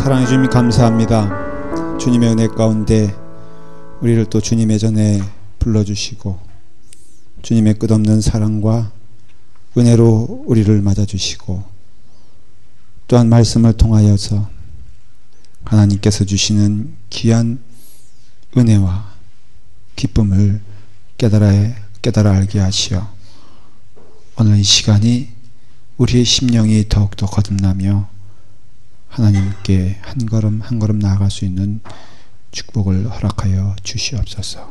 사랑해 주님 감사합니다. 주님의 은혜 가운데 우리를 또 주님의 전에 불러주시고 주님의 끝없는 사랑과 은혜로 우리를 맞아주시고 또한 말씀을 통하여서 하나님께서 주시는 귀한 은혜와 기쁨을 깨달아 알게 하시어 오늘 이 시간이 우리의 심령이 더욱더 거듭나며 하나님께 한 걸음 한 걸음 나아갈 수 있는 축복을 허락하여 주시옵소서.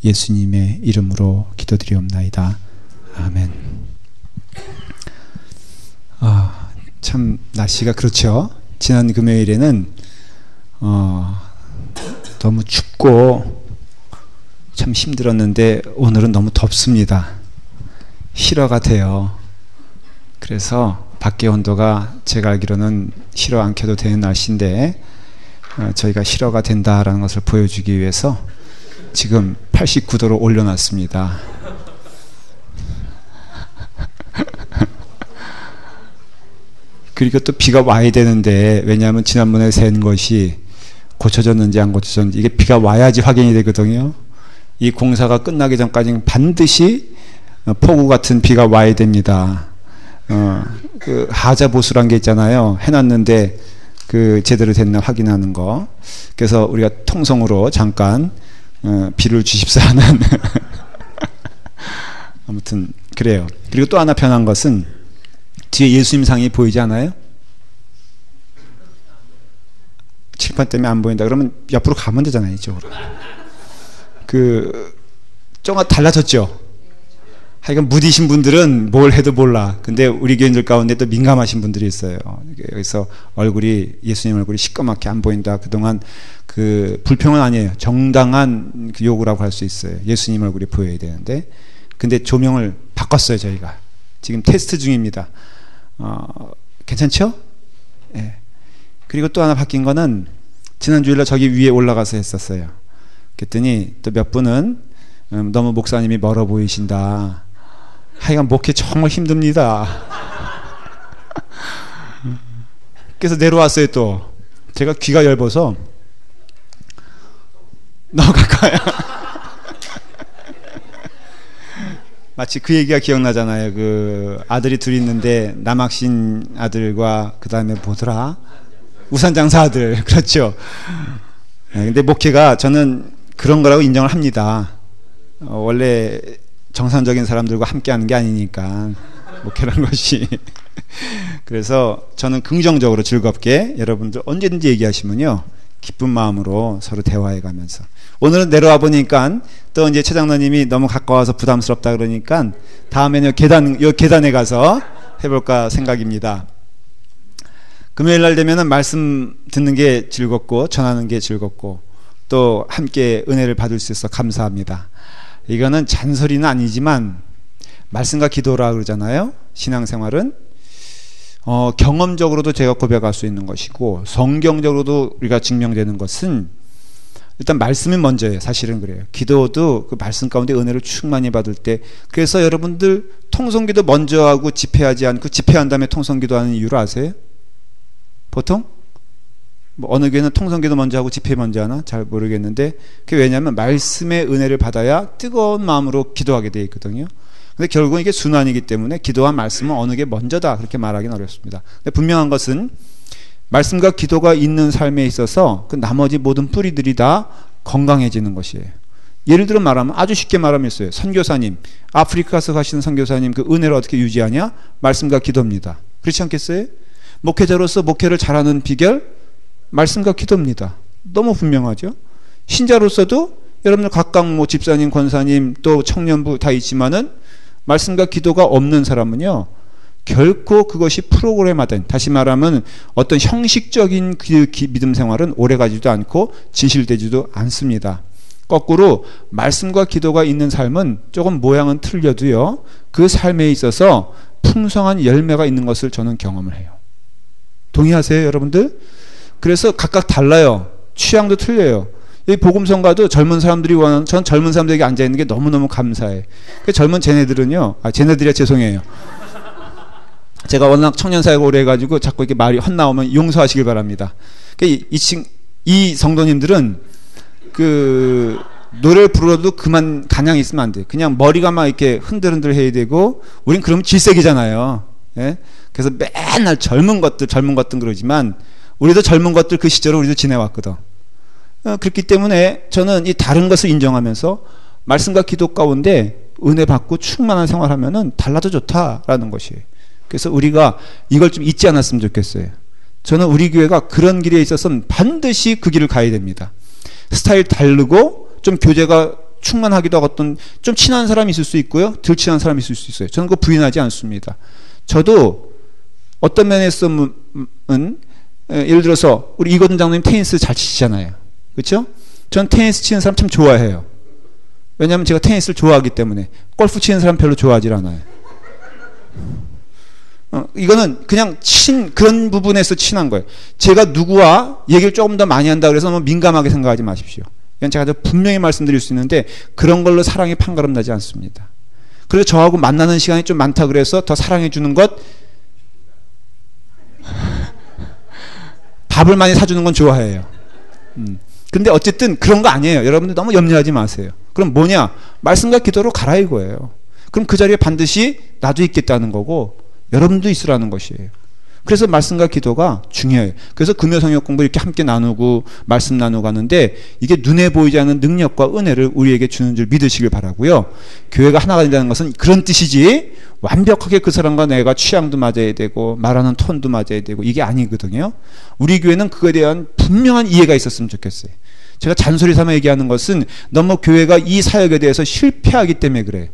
예수님의 이름으로 기도드리옵나이다. 아멘. 참 날씨가 그렇죠. 지난 금요일에는 너무 춥고 참 힘들었는데 오늘은 너무 덥습니다. 실화 같아요. 그래서 밖의 온도가 제가 알기로는 실어 안 켜도 되는 날씨인데 저희가 실어가 된다라는 것을 보여주기 위해서 지금 89도로 올려놨습니다. 그리고 또 비가 와야 되는데 왜냐하면 지난번에 센 것이 고쳐졌는지 안 고쳐졌는지 이게 비가 와야지 확인이 되거든요. 이 공사가 끝나기 전까지는 반드시 폭우 같은 비가 와야 됩니다. 그 하자보수란 게 있잖아요. 해놨는데 그 제대로 됐나 확인하는 거. 그래서 우리가 통성으로 잠깐 비를 주십사 하는 아무튼 그래요. 그리고 또 하나 변한 것은 뒤에 예수님 상이 보이지 않아요? 칠판 때문에 안 보인다 그러면 옆으로 가면 되잖아요. 이쪽으로. 좀 달라졌죠? 하여간 무디신 분들은 뭘 해도 몰라. 근데 우리 교인들 가운데 또 민감하신 분들이 있어요. 여기서 예수님 얼굴이 시꺼멓게 안 보인다. 그동안 불평은 아니에요. 정당한 요구라고 할 수 있어요. 예수님 얼굴이 보여야 되는데. 근데 조명을 바꿨어요, 저희가. 지금 테스트 중입니다. 괜찮죠? 예. 그리고 또 하나 바뀐 거는 지난 주일날 저기 위에 올라가서 했었어요. 그랬더니 또 몇 분은 너무 목사님이 멀어 보이신다. 하여간 목회 정말 힘듭니다. 그래서 내려왔어요. 또 제가 귀가 얇아서 너무 가까워요. 마치 그 얘기가 기억나잖아요. 그 아들이 둘이 있는데 남학신 아들과 그 다음에 뭐더라? 우산장사 아들. 그렇죠. 근데 목회가 저는 그런 거라고 인정을 합니다. 원래 정상적인 사람들과 함께 하는 게 아니니까 목회라는 것이. 그래서 저는 긍정적으로 즐겁게 여러분들 언제든지 얘기하시면요 기쁜 마음으로 서로 대화해 가면서. 오늘은 내려와 보니까 또 이제 최장로님이 너무 가까워서 부담스럽다 그러니까 다음에는 요 계단에 가서 해볼까 생각입니다. 금요일 날 되면은 말씀 듣는 게 즐겁고 전하는 게 즐겁고 또 함께 은혜를 받을 수 있어서 감사합니다. 이거는 잔소리는 아니지만 말씀과 기도라 그러잖아요. 신앙생활은 경험적으로도 제가 고백할 수 있는 것이고 성경적으로도 우리가 증명되는 것은 일단 말씀이 먼저예요. 사실은 그래요. 기도도 그 말씀 가운데 은혜를 충만히 받을 때. 그래서 여러분들 통성기도 먼저 하고 집회하지 않고 집회한 다음에 통성기도 하는 이유를 아세요? 보통? 어느 교회는 통성기도 먼저 하고 집회 먼저 하나? 잘 모르겠는데 그게 왜냐하면 말씀의 은혜를 받아야 뜨거운 마음으로 기도하게 되어 있거든요. 근데 결국은 이게 순환이기 때문에 기도와 말씀은 어느 게 먼저다 그렇게 말하기는 어렵습니다. 근데 분명한 것은 말씀과 기도가 있는 삶에 있어서 그 나머지 모든 뿌리들이 다 건강해지는 것이에요. 예를 들어 말하면 아주 쉽게 말하면 있어요. 선교사님, 아프리카에서 가시는 선교사님 그 은혜를 어떻게 유지하냐? 말씀과 기도입니다. 그렇지 않겠어요? 목회자로서 목회를 잘하는 비결? 말씀과 기도입니다. 너무 분명하죠? 신자로서도 여러분들 각각 뭐 집사님, 권사님 또 청년부 다 있지만은 말씀과 기도가 없는 사람은요 결코 그것이 프로그램화된, 다시 말하면 어떤 형식적인 그 믿음 생활은 오래가지도 않고 진실되지도 않습니다. 거꾸로 말씀과 기도가 있는 삶은 조금 모양은 틀려도요 그 삶에 있어서 풍성한 열매가 있는 것을 저는 경험을 해요. 동의하세요 여러분들? 그래서 각각 달라요. 취향도 틀려요. 이 복음성가도 젊은 사람들이 원하는, 전 젊은 사람들에게 앉아있는 게 너무너무 감사해. 그 젊은 쟤네들은요, 쟤네들이야 죄송해요. 제가 워낙 청년 사회가 오래 해가지고 자꾸 이렇게 말이 헛나오면 용서하시길 바랍니다. 이 성도님들은 그 노래를 부르러도 그만 가냥 있으면 안 돼. 그냥 머리가 막 이렇게 흔들흔들 해야 되고, 우린 그러면 질색이잖아요. 예? 그래서 맨날 젊은 것들 그러지만, 우리도 젊은 것들 그 시절을 우리도 지내왔거든. 그렇기 때문에 저는 이 다른 것을 인정하면서 말씀과 기도 가운데 은혜 받고 충만한 생활하면은 달라도 좋다라는 것이에요. 그래서 우리가 이걸 좀 잊지 않았으면 좋겠어요. 저는 우리 교회가 그런 길에 있어서는 반드시 그 길을 가야 됩니다. 스타일 다르고 좀 교제가 충만하기도 하고 어떤 좀 친한 사람이 있을 수 있고요, 덜 친한 사람이 있을 수 있어요. 저는 그거 부인하지 않습니다. 저도 어떤 면에서는 예를 들어서 우리 이거든 장로님 테니스 잘 치시잖아요. 그렇죠? 전 테니스 치는 사람 참 좋아해요. 왜냐하면 제가 테니스를 좋아하기 때문에. 골프 치는 사람 별로 좋아하지 않아요. 이거는 그냥 그런 부분에서 친한 거예요. 제가 누구와 얘기를 조금 더 많이 한다 그래서 너무 민감하게 생각하지 마십시오. 이건 제가 분명히 말씀드릴 수 있는데 그런 걸로 사랑이 판가름 나지 않습니다. 그래서 저하고 만나는 시간이 좀 많다 그래서 더 사랑해 주는 것, 밥을 많이 사주는 건 좋아해요. 근데 어쨌든 그런 거 아니에요. 여러분들 너무 염려하지 마세요. 그럼 뭐냐? 말씀과 기도로 가라 이거예요. 그럼 그 자리에 반드시 나도 있겠다는 거고 여러분도 있으라는 것이에요. 그래서 말씀과 기도가 중요해요. 그래서 금요성역 공부 이렇게 함께 나누고 말씀 나누고 하는데 이게 눈에 보이지 않는 능력과 은혜를 우리에게 주는 줄 믿으시길 바라고요. 교회가 하나가 된다는 것은 그런 뜻이지 완벽하게 그 사람과 내가 취향도 맞아야 되고 말하는 톤도 맞아야 되고 이게 아니거든요. 우리 교회는 그거에 대한 분명한 이해가 있었으면 좋겠어요. 제가 잔소리 삼아 얘기하는 것은 너무 교회가 이 사역에 대해서 실패하기 때문에 그래요.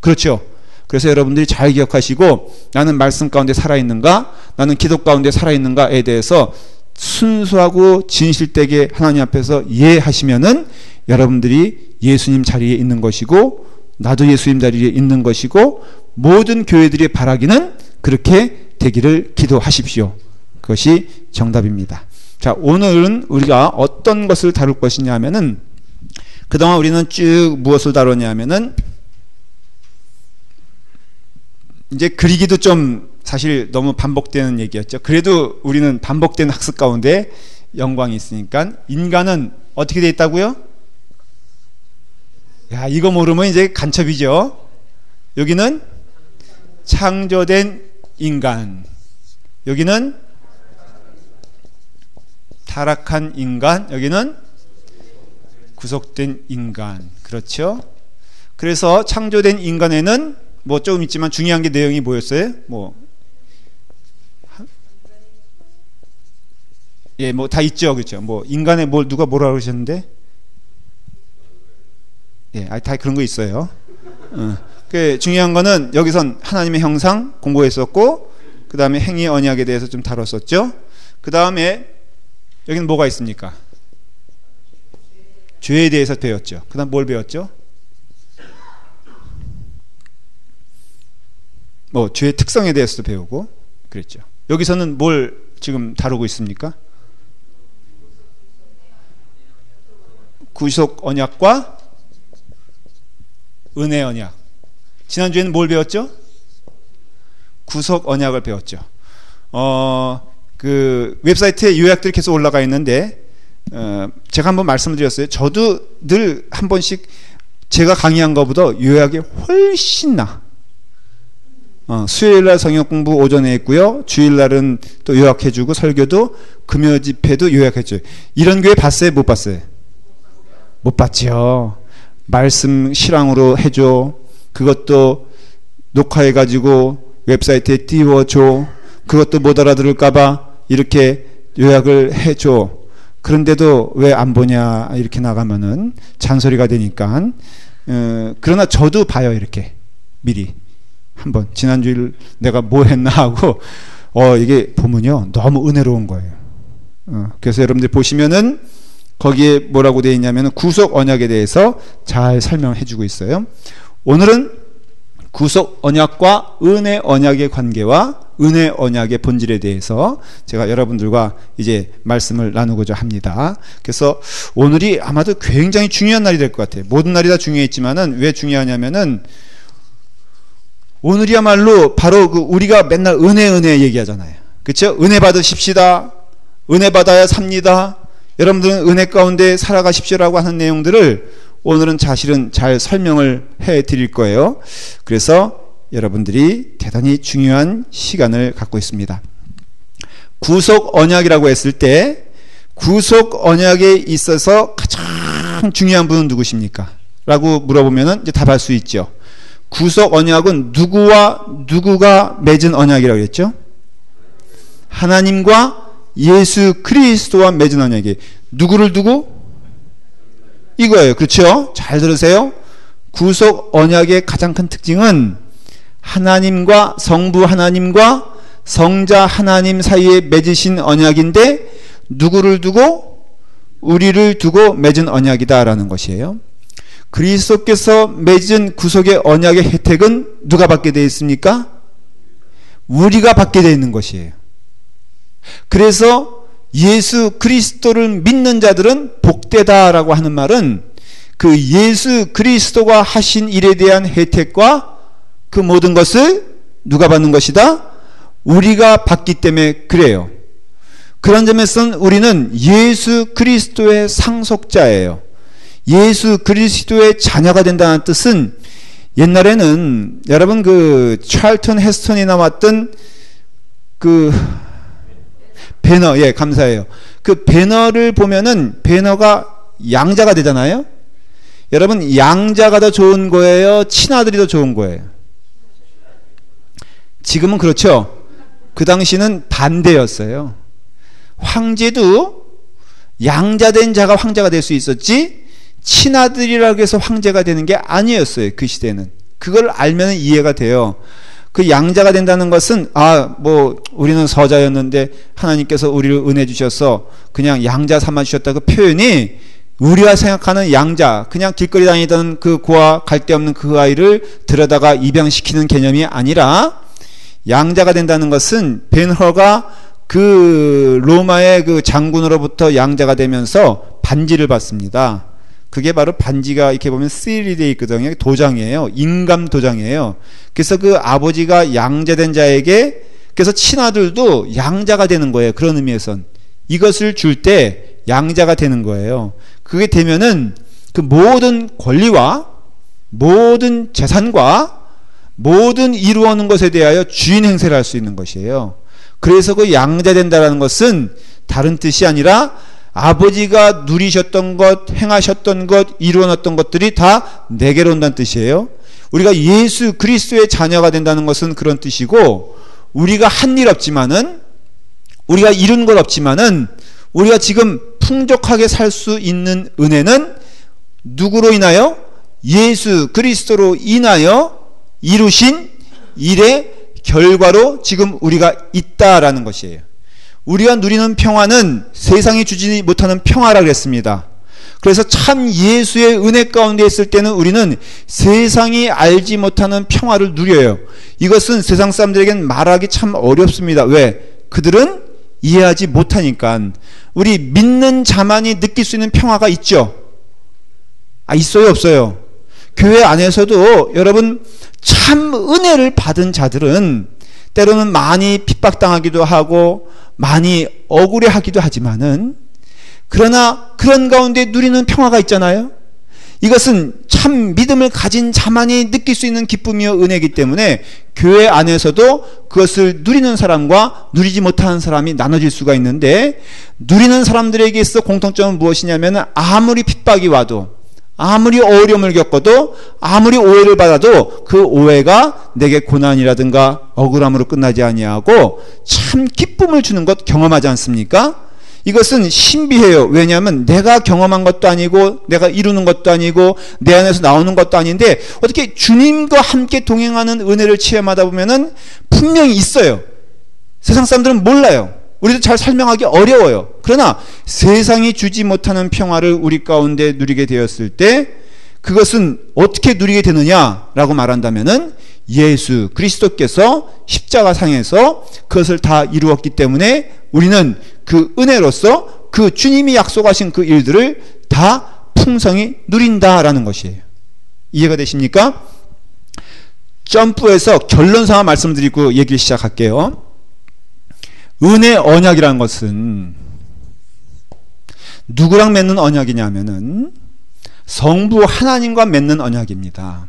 그렇죠? 그래서 여러분들이 잘 기억하시고 나는 말씀 가운데 살아있는가, 나는 기도 가운데 살아있는가에 대해서 순수하고 진실되게 하나님 앞에서 이해하시면은 여러분들이 예수님 자리에 있는 것이고 나도 예수님 자리에 있는 것이고 모든 교회들이 바라기는 그렇게 되기를 기도하십시오. 그것이 정답입니다. 자, 오늘은 우리가 어떤 것을 다룰 것이냐 하면은 그동안 우리는 쭉 무엇을 다뤘냐 하면은 이제 그리기도 좀 사실 너무 반복되는 얘기였죠. 그래도 우리는 반복되는 학습 가운데 영광이 있으니까 인간은 어떻게 돼 있다고요? 야, 이거 모르면 이제 간첩이죠. 여기는 창조된 인간, 여기는 타락한 인간, 여기는 구속된 인간. 그렇죠? 그래서 창조된 인간에는 뭐 조금 있지만 중요한 게 내용이 뭐였어요? 예, 뭐 다 있죠, 그렇죠? 뭐 인간의 뭘 누가 뭐라 그러셨는데? 예, 다 그런 거 있어요. 그 중요한 거는 여기선 하나님의 형상 공부했었고, 그 다음에 행위 언약에 대해서 좀 다뤘었죠. 그 다음에 여기는 뭐가 있습니까? 죄에 대해서 배웠죠. 그 다음 뭘 배웠죠? 뭐 죄의 특성에 대해서도 배우고 그랬죠. 여기서는 뭘 지금 다루고 있습니까? 구속 언약과 은혜 언약. 지난주에는 뭘 배웠죠? 구속 언약을 배웠죠. 그 웹사이트에 요약들이 계속 올라가 있는데 제가 한번 말씀을 드렸어요. 저도 늘 한 번씩 제가 강의한 것보다 요약이 훨씬 나. 수요일날 성역 공부 오전에 했고요. 주일날은 또 요약해주고 설교도 금요 집회도 요약해줘요. 이런 교회 봤어요? 못 봤어요? 못 봤죠. 말씀 실황으로 해줘. 그것도 녹화해가지고 웹사이트에 띄워줘. 그것도 못 알아들을까봐 이렇게 요약을 해줘. 그런데도 왜 안 보냐 이렇게 나가면은 잔소리가 되니까. 그러나 저도 봐요. 이렇게 미리 한번 지난주일 내가 뭐 했나 하고 이게 보면요 너무 은혜로운 거예요. 그래서 여러분들 보시면은 거기에 뭐라고 되어 있냐면 구속 언약에 대해서 잘 설명해 주고 있어요. 오늘은 구속 언약과 은혜 언약의 관계와 은혜 언약의 본질에 대해서 제가 여러분들과 이제 말씀을 나누고자 합니다. 그래서 오늘이 아마도 굉장히 중요한 날이 될 것 같아요. 모든 날이 다 중요했지만은 왜 중요하냐면은 오늘이야말로 바로 그 우리가 맨날 은혜 얘기하잖아요. 그렇죠? 은혜 받으십시다. 은혜 받아야 삽니다. 여러분들은 은혜 가운데 살아가십시오라고 하는 내용들을 오늘은 사실은 잘 설명을 해 드릴 거예요. 그래서 여러분들이 대단히 중요한 시간을 갖고 있습니다. 구속 언약이라고 했을 때 구속 언약에 있어서 가장 중요한 분은 누구십니까? 라고 물어보면 이제 답할 수 있죠. 구속 언약은 누구와 누구가 맺은 언약이라고 했죠? 하나님과 예수 그리스도와 맺은 언약이 누구를 두고? 이거예요. 그렇죠? 잘 들으세요. 구속 언약의 가장 큰 특징은 하나님과 성부 하나님과 성자 하나님 사이에 맺으신 언약인데 누구를 두고? 우리를 두고 맺은 언약이다라는 것이에요. 그리스도께서 맺은 구속의 언약의 혜택은 누가 받게 되어 있습니까? 우리가 받게 되어 있는 것이에요. 그래서 예수 그리스도를 믿는 자들은 복되다라고 하는 말은 그 예수 그리스도가 하신 일에 대한 혜택과 그 모든 것을 누가 받는 것이다? 우리가 받기 때문에 그래요. 그런 점에서는 우리는 예수 그리스도의 상속자예요. 예수 그리스도의 자녀가 된다는 뜻은 옛날에는 여러분 그 찰턴 헤스턴이 나왔던 그 배너, 예, 감사해요. 그 배너를 보면은 배너가 양자가 되잖아요. 여러분 양자가 더 좋은 거예요? 친아들이 더 좋은 거예요? 지금은 그렇죠. 그 당시는 반대였어요. 황제도 양자된 자가 황제가 될 수 있었지 친아들이라고 해서 황제가 되는 게 아니었어요. 그 시대는. 그걸 알면 이해가 돼요. 그 양자가 된다는 것은 우리는 서자였는데 하나님께서 우리를 은혜 주셔서 그냥 양자 삼아 주셨다. 그 표현이 우리가 생각하는 양자, 그냥 길거리 다니던 그 고아 갈데없는 그 아이를 들여다가 입양시키는 개념이 아니라 양자가 된다는 것은 벤허가 그 로마의 그 장군으로부터 양자가 되면서 반지를 받습니다. 그게 바로 반지가 이렇게 보면 시일이 되어 있거든요. 도장이에요. 인감 도장이에요. 그래서 그 아버지가 양자된 자에게 그래서 친아들도 양자가 되는 거예요. 그런 의미에선 이것을 줄 때 양자가 되는 거예요. 그게 되면은 그 모든 권리와 모든 재산과 모든 이루어는 것에 대하여 주인 행세를 할 수 있는 것이에요. 그래서 그 양자된다라는 것은 다른 뜻이 아니라 아버지가 누리셨던 것, 행하셨던 것, 이루어놨던 것들이 다 내게로 온다는 뜻이에요. 우리가 예수 그리스도의 자녀가 된다는 것은 그런 뜻이고, 우리가 한 일 없지만은, 우리가 이룬 것 없지만은, 우리가 지금 풍족하게 살 수 있는 은혜는 누구로 인하여? 예수 그리스도로 인하여 이루신 일의 결과로 지금 우리가 있다라는 것이에요. 우리가 누리는 평화는 세상이 주지 못하는 평화라 그랬습니다. 그래서 참 예수의 은혜 가운데 있을 때는 우리는 세상이 알지 못하는 평화를 누려요. 이것은 세상 사람들에게는 말하기 참 어렵습니다. 왜? 그들은 이해하지 못하니까. 우리 믿는 자만이 느낄 수 있는 평화가 있죠? 있어요, 없어요? 교회 안에서도 여러분 참 은혜를 받은 자들은 때로는 많이 핍박당하기도 하고 많이 억울해하기도 하지만은 그러나 그런 가운데 누리는 평화가 있잖아요. 이것은 참 믿음을 가진 자만이 느낄 수 있는 기쁨이요 은혜이기 때문에 교회 안에서도 그것을 누리는 사람과 누리지 못하는 사람이 나눠질 수가 있는데, 누리는 사람들에게 있어 공통점은 무엇이냐면 아무리 핍박이 와도 아무리 어려움을 겪어도 아무리 오해를 받아도 그 오해가 내게 고난이라든가 억울함으로 끝나지 아니하고 참 기쁨을 주는 것 경험하지 않습니까? 이것은 신비해요. 왜냐하면 내가 경험한 것도 아니고 내가 이루는 것도 아니고 내 안에서 나오는 것도 아닌데 어떻게 주님과 함께 동행하는 은혜를 체험하다 보면은 분명히 있어요. 세상 사람들은 몰라요. 우리도 잘 설명하기 어려워요. 그러나 세상이 주지 못하는 평화를 우리 가운데 누리게 되었을 때 그것은 어떻게 누리게 되느냐라고 말한다면은 예수 그리스도께서 십자가상에서 그것을 다 이루었기 때문에 우리는 그 은혜로서 그 주님이 약속하신 그 일들을 다 풍성히 누린다라는 것이에요. 이해가 되십니까? 점프해서 결론상으로 말씀드리고 얘기를 시작할게요. 은혜 언약이라는 것은 누구랑 맺는 언약이냐면은 성부 하나님과 맺는 언약입니다.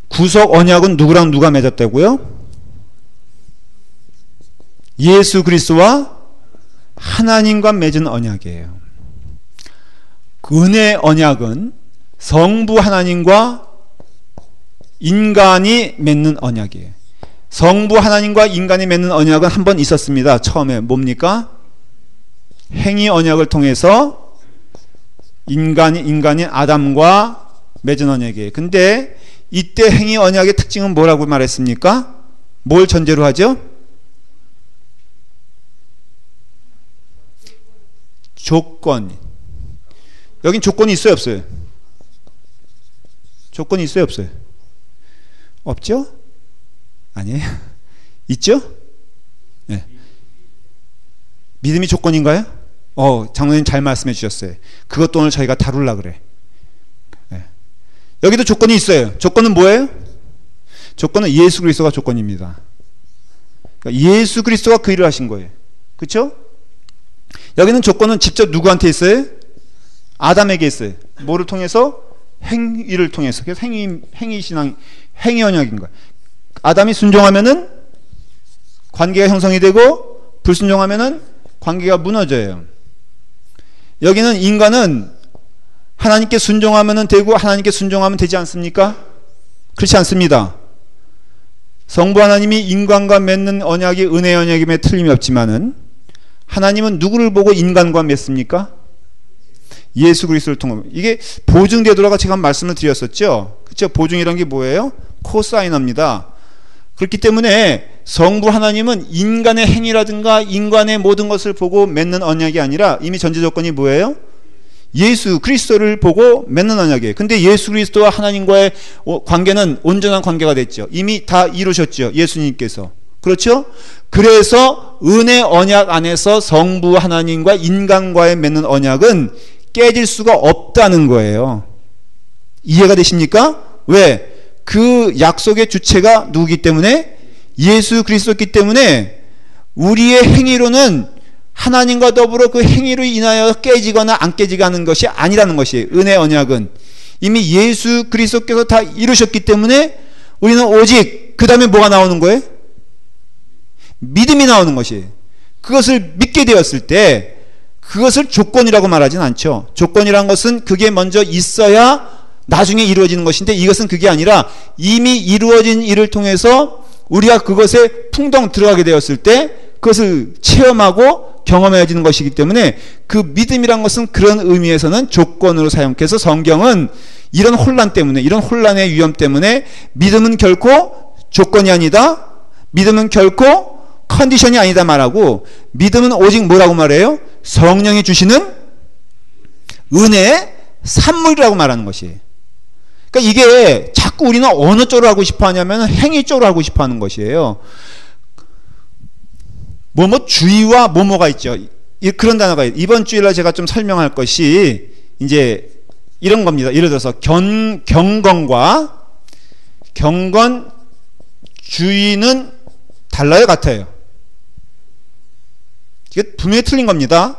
구속 언약은 누구랑 누가 맺었다고요? 예수 그리스도와 하나님과 맺은 언약이에요. 은혜 언약은 성부 하나님과 인간이 맺는 언약이에요. 성부 하나님과 인간이 맺는 언약은 한 번 있었습니다. 처음에 뭡니까? 행위 언약을 통해서 인간인 아담과 맺은 언약이에요. 근데 이때 행위 언약의 특징은 뭐라고 말했습니까? 뭘 전제로 하죠? 조건. 여긴 조건이 있어요, 없어요? 조건이 있어요, 없어요? 없죠? 아니에요. 있죠? 네. 믿음이 조건인가요? 장로님 잘 말씀해 주셨어요. 그것도 오늘 저희가 다루려고 그래. 네. 여기도 조건이 있어요. 조건은 뭐예요? 조건은 예수 그리스도가 조건입니다. 그러니까 예수 그리스도가 그 일을 하신 거예요. 그렇죠? 여기는 조건은 직접 누구한테 있어요? 아담에게 있어요. 뭐를 통해서? 행위를 통해서. 그래서 행위신앙, 행위 언약인 거예요. 아담이 순종하면은 관계가 형성이 되고 불순종하면은 관계가 무너져요. 여기는 인간은 하나님께 순종하면은 되고 하나님께 순종하면 되지 않습니까? 그렇지 않습니다. 성부 하나님이 인간과 맺는 언약이 은혜 언약임에 틀림이 없지만은 하나님은 누구를 보고 인간과 맺습니까? 예수 그리스도를 통해. 이게 보증되도록 제가 말씀을 드렸었죠. 그렇죠? 보증이란 게 뭐예요? 코사인어입니다. 그렇기 때문에 성부 하나님은 인간의 행위라든가 인간의 모든 것을 보고 맺는 언약이 아니라 이미 전제 조건이 뭐예요? 예수 그리스도를 보고 맺는 언약이에요. 근데 예수 그리스도와 하나님과의 관계는 온전한 관계가 됐죠. 이미 다 이루셨죠. 예수님께서. 그렇죠? 그래서 은혜 언약 안에서 성부 하나님과 인간과의 맺는 언약은 깨질 수가 없다는 거예요. 이해가 되십니까? 왜? 그 약속의 주체가 누구기 때문에? 예수 그리스도였기 때문에 우리의 행위로는 하나님과 더불어 그 행위로 인하여 깨지거나 안 깨지가는 것이 아니라는 것이에요. 은혜 언약은 이미 예수 그리스도께서 다 이루셨기 때문에 우리는 오직 그 다음에 뭐가 나오는 거예요? 믿음이 나오는 것이에요. 그것을 믿게 되었을 때 그것을 조건이라고 말하진 않죠. 조건이란 것은 그게 먼저 있어야 나중에 이루어지는 것인데 이것은 그게 아니라 이미 이루어진 일을 통해서 우리가 그것에 풍덩 들어가게 되었을 때 그것을 체험하고 경험해지는 것이기 때문에 그 믿음이란 것은 그런 의미에서는 조건으로 사용해서 성경은 이런 혼란 때문에 이런 혼란의 위험 때문에 믿음은 결코 조건이 아니다. 믿음은 결코 컨디션이 아니다 말하고 믿음은 오직 뭐라고 말해요? 성령이 주시는 은혜의 산물이라고 말하는 것이에요. 그러니까 이게 자꾸 우리는 어느 쪽으로 하고 싶어 하냐면 행위 쪽으로 하고 싶어 하는 것이에요. 주의와 뭐뭐가 있죠. 그런 단어가 있어요. 이번 주일날 제가 좀 설명할 것이 이제 이런 겁니다. 예를 들어서 경건과 경건주의는 달라요, 같아요? 이게 분명히 틀린 겁니다.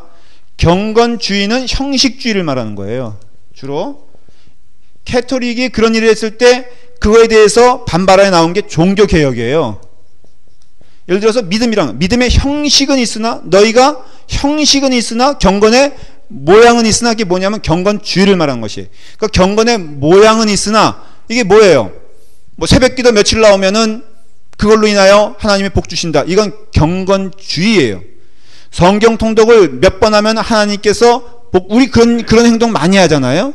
경건주의는 형식주의를 말하는 거예요. 주로 캐톨릭이 그런 일을 했을 때 그거에 대해서 반발하여 나온 게 종교개혁이에요. 예를 들어서 믿음의 형식은 있으나 너희가 형식은 있으나 경건의 모양은 있으나 이게 뭐냐면 경건주의를 말하는 것이에요. 그러니까 경건의 모양은 있으나 이게 뭐예요? 새벽기도 며칠 나오면은 그걸로 인하여 하나님의 복 주신다. 이건 경건주의예요. 성경 통독을 몇 번 하면 하나님께서 우리 그런 행동 많이 하잖아요.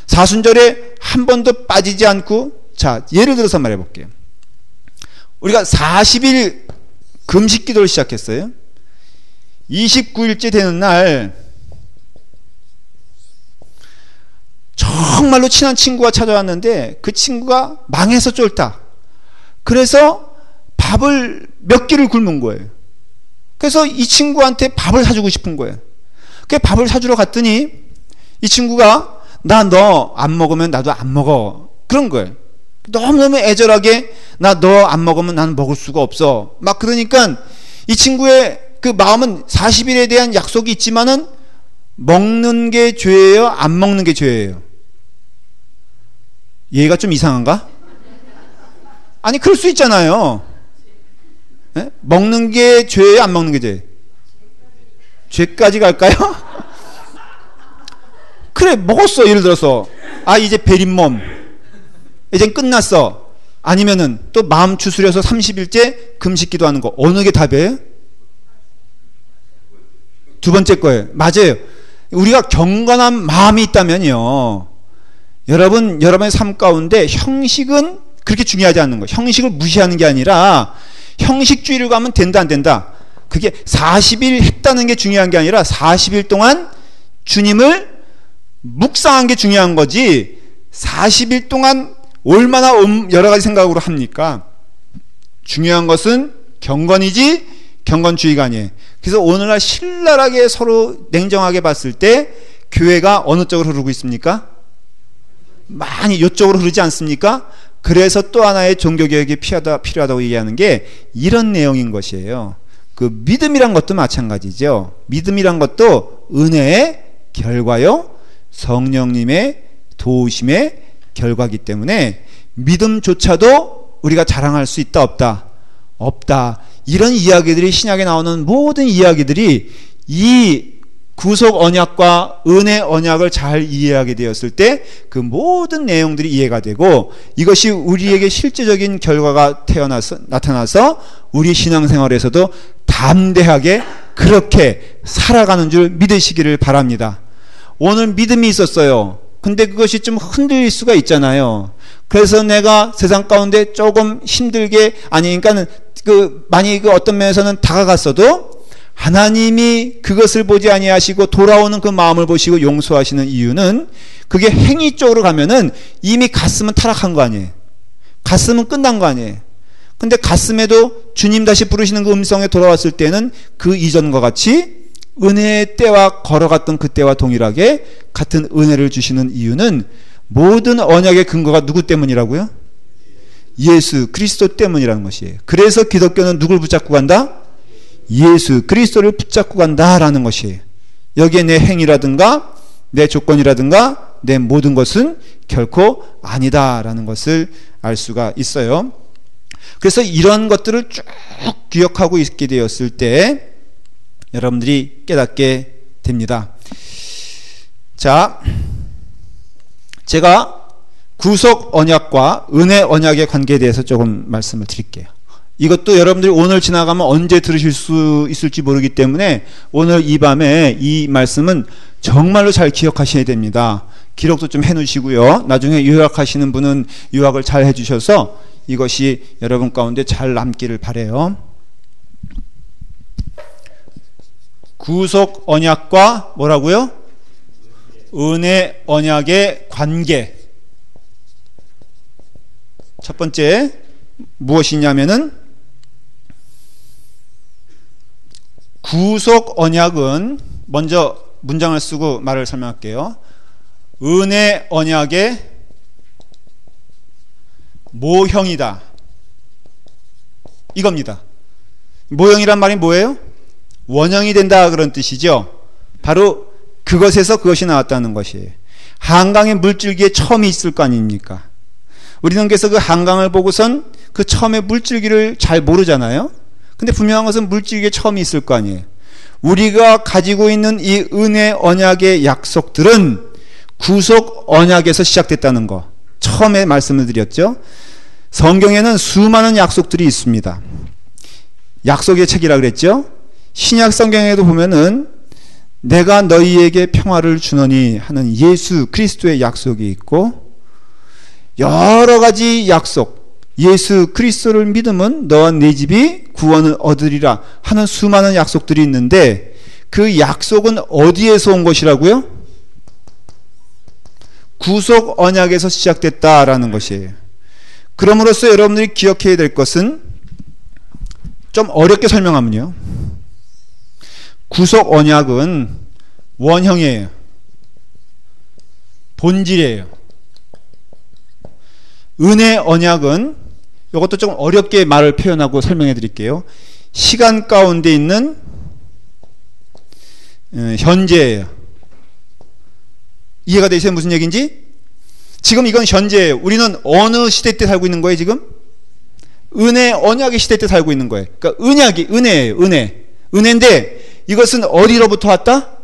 사순절에 한 번도 빠지지 않고, 자, 예를 들어서 말해볼게요. 우리가 40일 금식 기도를 시작했어요. 29일째 되는 날 정말로 친한 친구가 찾아왔는데 그 친구가 망해서 쫄다. 그래서 밥을 몇 끼를 굶은 거예요. 그래서 이 친구한테 밥을 사주고 싶은 거예요. 그 밥을 사주러 갔더니 이 친구가 나 너 안 먹으면 나도 안 먹어. 그런 거예요. 너무너무 애절하게 나 너 안 먹으면 나는 먹을 수가 없어. 막 그러니까 이 친구의 그 마음은 40일에 대한 약속이 있지만은 먹는 게 죄예요? 안 먹는 게 죄예요? 얘가 좀 이상한가? 아니 그럴 수 있잖아요. 네? 먹는 게 죄예요? 안 먹는 게 죄예요? 죄까지 갈까요? 그래 먹었어. 예를 들어서 이제 베린 몸 이젠 끝났어. 아니면은 또 마음 추스려서 30일째 금식기도 하는 거. 어느 게 답이에요? 두 번째 거예요. 맞아요. 우리가 경건한 마음이 있다면요, 여러분의 삶 가운데 형식은 그렇게 중요하지 않는 거예요. 형식을 무시하는 게 아니라 형식주의를 가면 된다 안 된다, 그게 40일 했다는 게 중요한 게 아니라 40일 동안 주님을 묵상한 게 중요한 거지, 40일 동안 얼마나 여러 가지 생각으로 합니까? 중요한 것은 경건이지 경건주의가 아니에요. 그래서 오늘날 신랄하게 서로 냉정하게 봤을 때 교회가 어느 쪽으로 흐르고 있습니까? 많이 이쪽으로 흐르지 않습니까? 그래서 또 하나의 종교개혁이 필요하다고 얘기하는 게 이런 내용인 것이에요. 그 믿음이란 것도 마찬가지죠. 믿음이란 것도 은혜의 결과요, 성령님의 도우심의 결과이기 때문에 믿음조차도 우리가 자랑할 수 있다 없다? 없다. 이런 이야기들이 신약에 나오는 모든 이야기들이 이 구속 언약과 은혜 언약을 잘 이해하게 되었을 때 그 모든 내용들이 이해가 되고, 이것이 우리에게 실제적인 결과가 나타나서 우리 신앙생활에서도 담대하게 그렇게 살아가는 줄 믿으시기를 바랍니다. 오늘 믿음이 있었어요. 근데 그것이 좀 흔들릴 수가 있잖아요. 그래서 내가 세상 가운데 조금 힘들게, 그러니까는 만약에 어떤 면에서는 다가갔어도 하나님이 그것을 보지 아니하시고 돌아오는 그 마음을 보시고 용서하시는 이유는, 그게 행위 쪽으로 가면은 이미 가슴은 타락한 거 아니에요. 가슴은 끝난 거 아니에요. 근데 가슴에도 주님 다시 부르시는 그 음성에 돌아왔을 때는 그 이전과 같이 은혜의 때와 걸어갔던 그때와 동일하게 같은 은혜를 주시는 이유는, 모든 언약의 근거가 누구 때문이라고요? 예수 그리스도 때문이라는 것이에요. 그래서 기독교는 누굴 붙잡고 간다? 예수 그리스도를 붙잡고 간다라는 것이에요. 여기에 내 행위라든가 내 조건이라든가 내 모든 것은 결코 아니다라는 것을 알 수가 있어요. 그래서 이런 것들을 쭉 기억하고 있게 되었을 때 여러분들이 깨닫게 됩니다. 자, 제가 구속 언약과 은혜 언약의 관계에 대해서 조금 말씀을 드릴게요. 이것도 여러분들이 오늘 지나가면 언제 들으실 수 있을지 모르기 때문에 오늘 이 밤에 이 말씀은 정말로 잘 기억하셔야 됩니다. 기록도 좀 해놓으시고요. 나중에 유학하시는 분은 유학을 잘 해주셔서 이것이 여러분 가운데 잘 남기를 바라요. 구속 언약과 뭐라고요? 은혜 언약의 관계. 첫 번째 무엇이냐면은, 구속 언약은, 먼저 문장을 쓰고 말을 설명할게요. 은혜 언약의 모형이다, 이겁니다. 모형이란 말이 뭐예요? 원형이 된다 그런 뜻이죠. 바로 그것에서 그것이 나왔다는 것이에요. 한강의 물줄기에 처음이 있을 거 아닙니까? 우리는 그래서 그 한강을 보고선 그 처음에 물줄기를 잘 모르잖아요. 근데 분명한 것은 물줄기에 처음이 있을 거 아니에요. 우리가 가지고 있는 이 은혜 언약의 약속들은 구속 언약에서 시작됐다는 거 처음에 말씀을 드렸죠. 성경에는 수많은 약속들이 있습니다. 약속의 책이라 그랬죠. 신약 성경에도 보면은 내가 너희에게 평화를 주노니 하는 예수 그리스도의 약속이 있고, 여러 가지 약속, 예수 그리스도를 믿으면 너와 네 집이 구원을 얻으리라 하는 수많은 약속들이 있는데, 그 약속은 어디에서 온 것이라고요? 구속 언약에서 시작됐다라는 것이에요. 그럼으로써 여러분들이 기억해야 될 것은, 좀 어렵게 설명하면요, 구속 언약은 원형이에요. 본질이에요. 은혜 언약은, 이것도 좀 어렵게 말을 표현하고 설명해 드릴게요. 시간 가운데 있는 현재예요. 이해가 되세요? 무슨 얘기인지? 지금 이건 현재예요. 우리는 어느 시대 때 살고 있는 거예요, 지금? 은혜 언약의 시대 때 살고 있는 거예요. 그러니까 은약이 은혜예요. 은혜인데 이것은 어디로부터 왔다?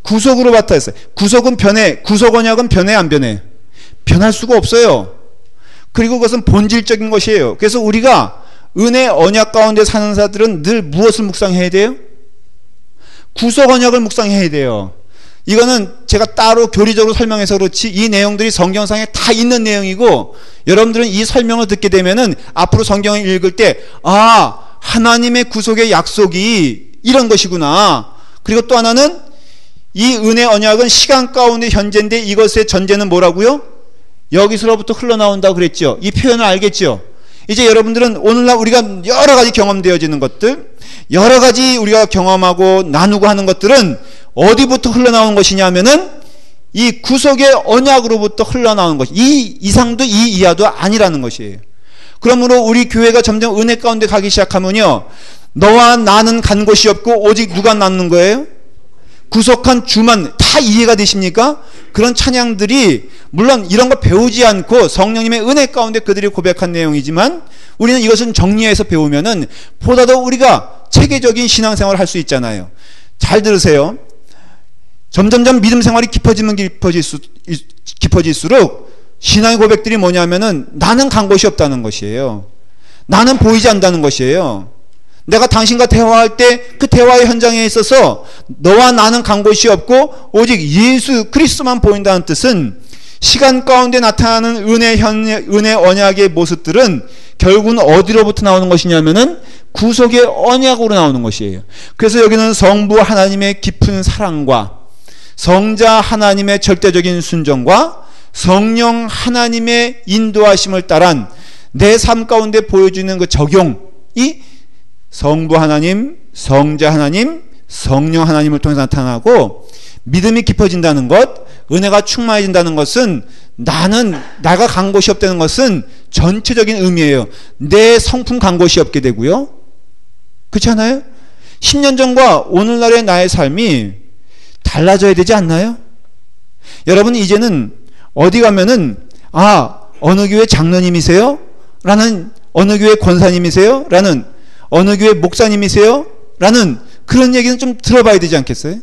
구속으로 왔다 했어요. 구속은 변해. 구속 언약은 변해 안 변해? 변할 수가 없어요. 그리고 그것은 본질적인 것이에요. 그래서 우리가 은혜 언약 가운데 사는 자들은 늘 무엇을 묵상해야 돼요? 구속 언약을 묵상해야 돼요. 이거는 제가 따로 교리적으로 설명해서 그렇지 이 내용들이 성경상에 다 있는 내용이고, 여러분들은 이 설명을 듣게 되면은 앞으로 성경을 읽을 때 하나님의 구속의 약속이 이런 것이구나. 그리고 또 하나는 이 은혜 언약은 시간 가운데 현재인데 이것의 전제는 뭐라고요? 여기서로부터 흘러나온다고 그랬죠. 이 표현을 알겠죠? 이제 여러분들은 오늘날 우리가 여러 가지 경험되어지는 것들, 여러 가지 우리가 경험하고 나누고 하는 것들은 어디부터 흘러나온 것이냐 하면은 이 구속의 언약으로부터 흘러나오는 것이, 이 이상도 이 이하도 아니라는 것이에요. 그러므로 우리 교회가 점점 은혜 가운데 가기 시작하면요, 너와 나는 간 곳이 없고 오직 누가 남는 거예요? 구속한 주만. 다 이해가 되십니까? 그런 찬양들이 물론 이런 거 배우지 않고 성령님의 은혜 가운데 그들이 고백한 내용이지만, 우리는 이것은 정리해서 배우면은 보다 더 우리가 체계적인 신앙생활을 할 수 있잖아요. 잘 들으세요. 점점점 믿음 생활이 깊어지면 깊어질수록 신앙의 고백들이 뭐냐면은 나는 간 곳이 없다는 것이에요. 나는 보이지 않는다는 것이에요. 내가 당신과 대화할 때 그 대화의 현장에 있어서 너와 나는 간 곳이 없고 오직 예수 그리스도만 보인다는 뜻은, 시간 가운데 나타나는 은혜 언약의 모습들은 결국은 어디로부터 나오는 것이냐면은 구속의 언약으로 나오는 것이에요. 그래서 여기는 성부 하나님의 깊은 사랑과 성자 하나님의 절대적인 순종과 성령 하나님의 인도하심을 따른 내 삶 가운데 보여주는 그 적용이 성부 하나님, 성자 하나님, 성령 하나님을 통해서 나타나고, 믿음이 깊어진다는 것, 은혜가 충만해진다는 것은 내가 간 곳이 없다는 것은 전체적인 의미예요. 내 성품 간 곳이 없게 되고요. 그렇지 않아요? 10년 전과 오늘날의 나의 삶이 달라져야 되지 않나요? 여러분 이제는 어디 가면은 어느 교회 장로님이세요? 라는, 어느 교회 권사님이세요? 라는, 어느 교회 목사님이세요? 라는 그런 얘기는 좀 들어봐야 되지 않겠어요?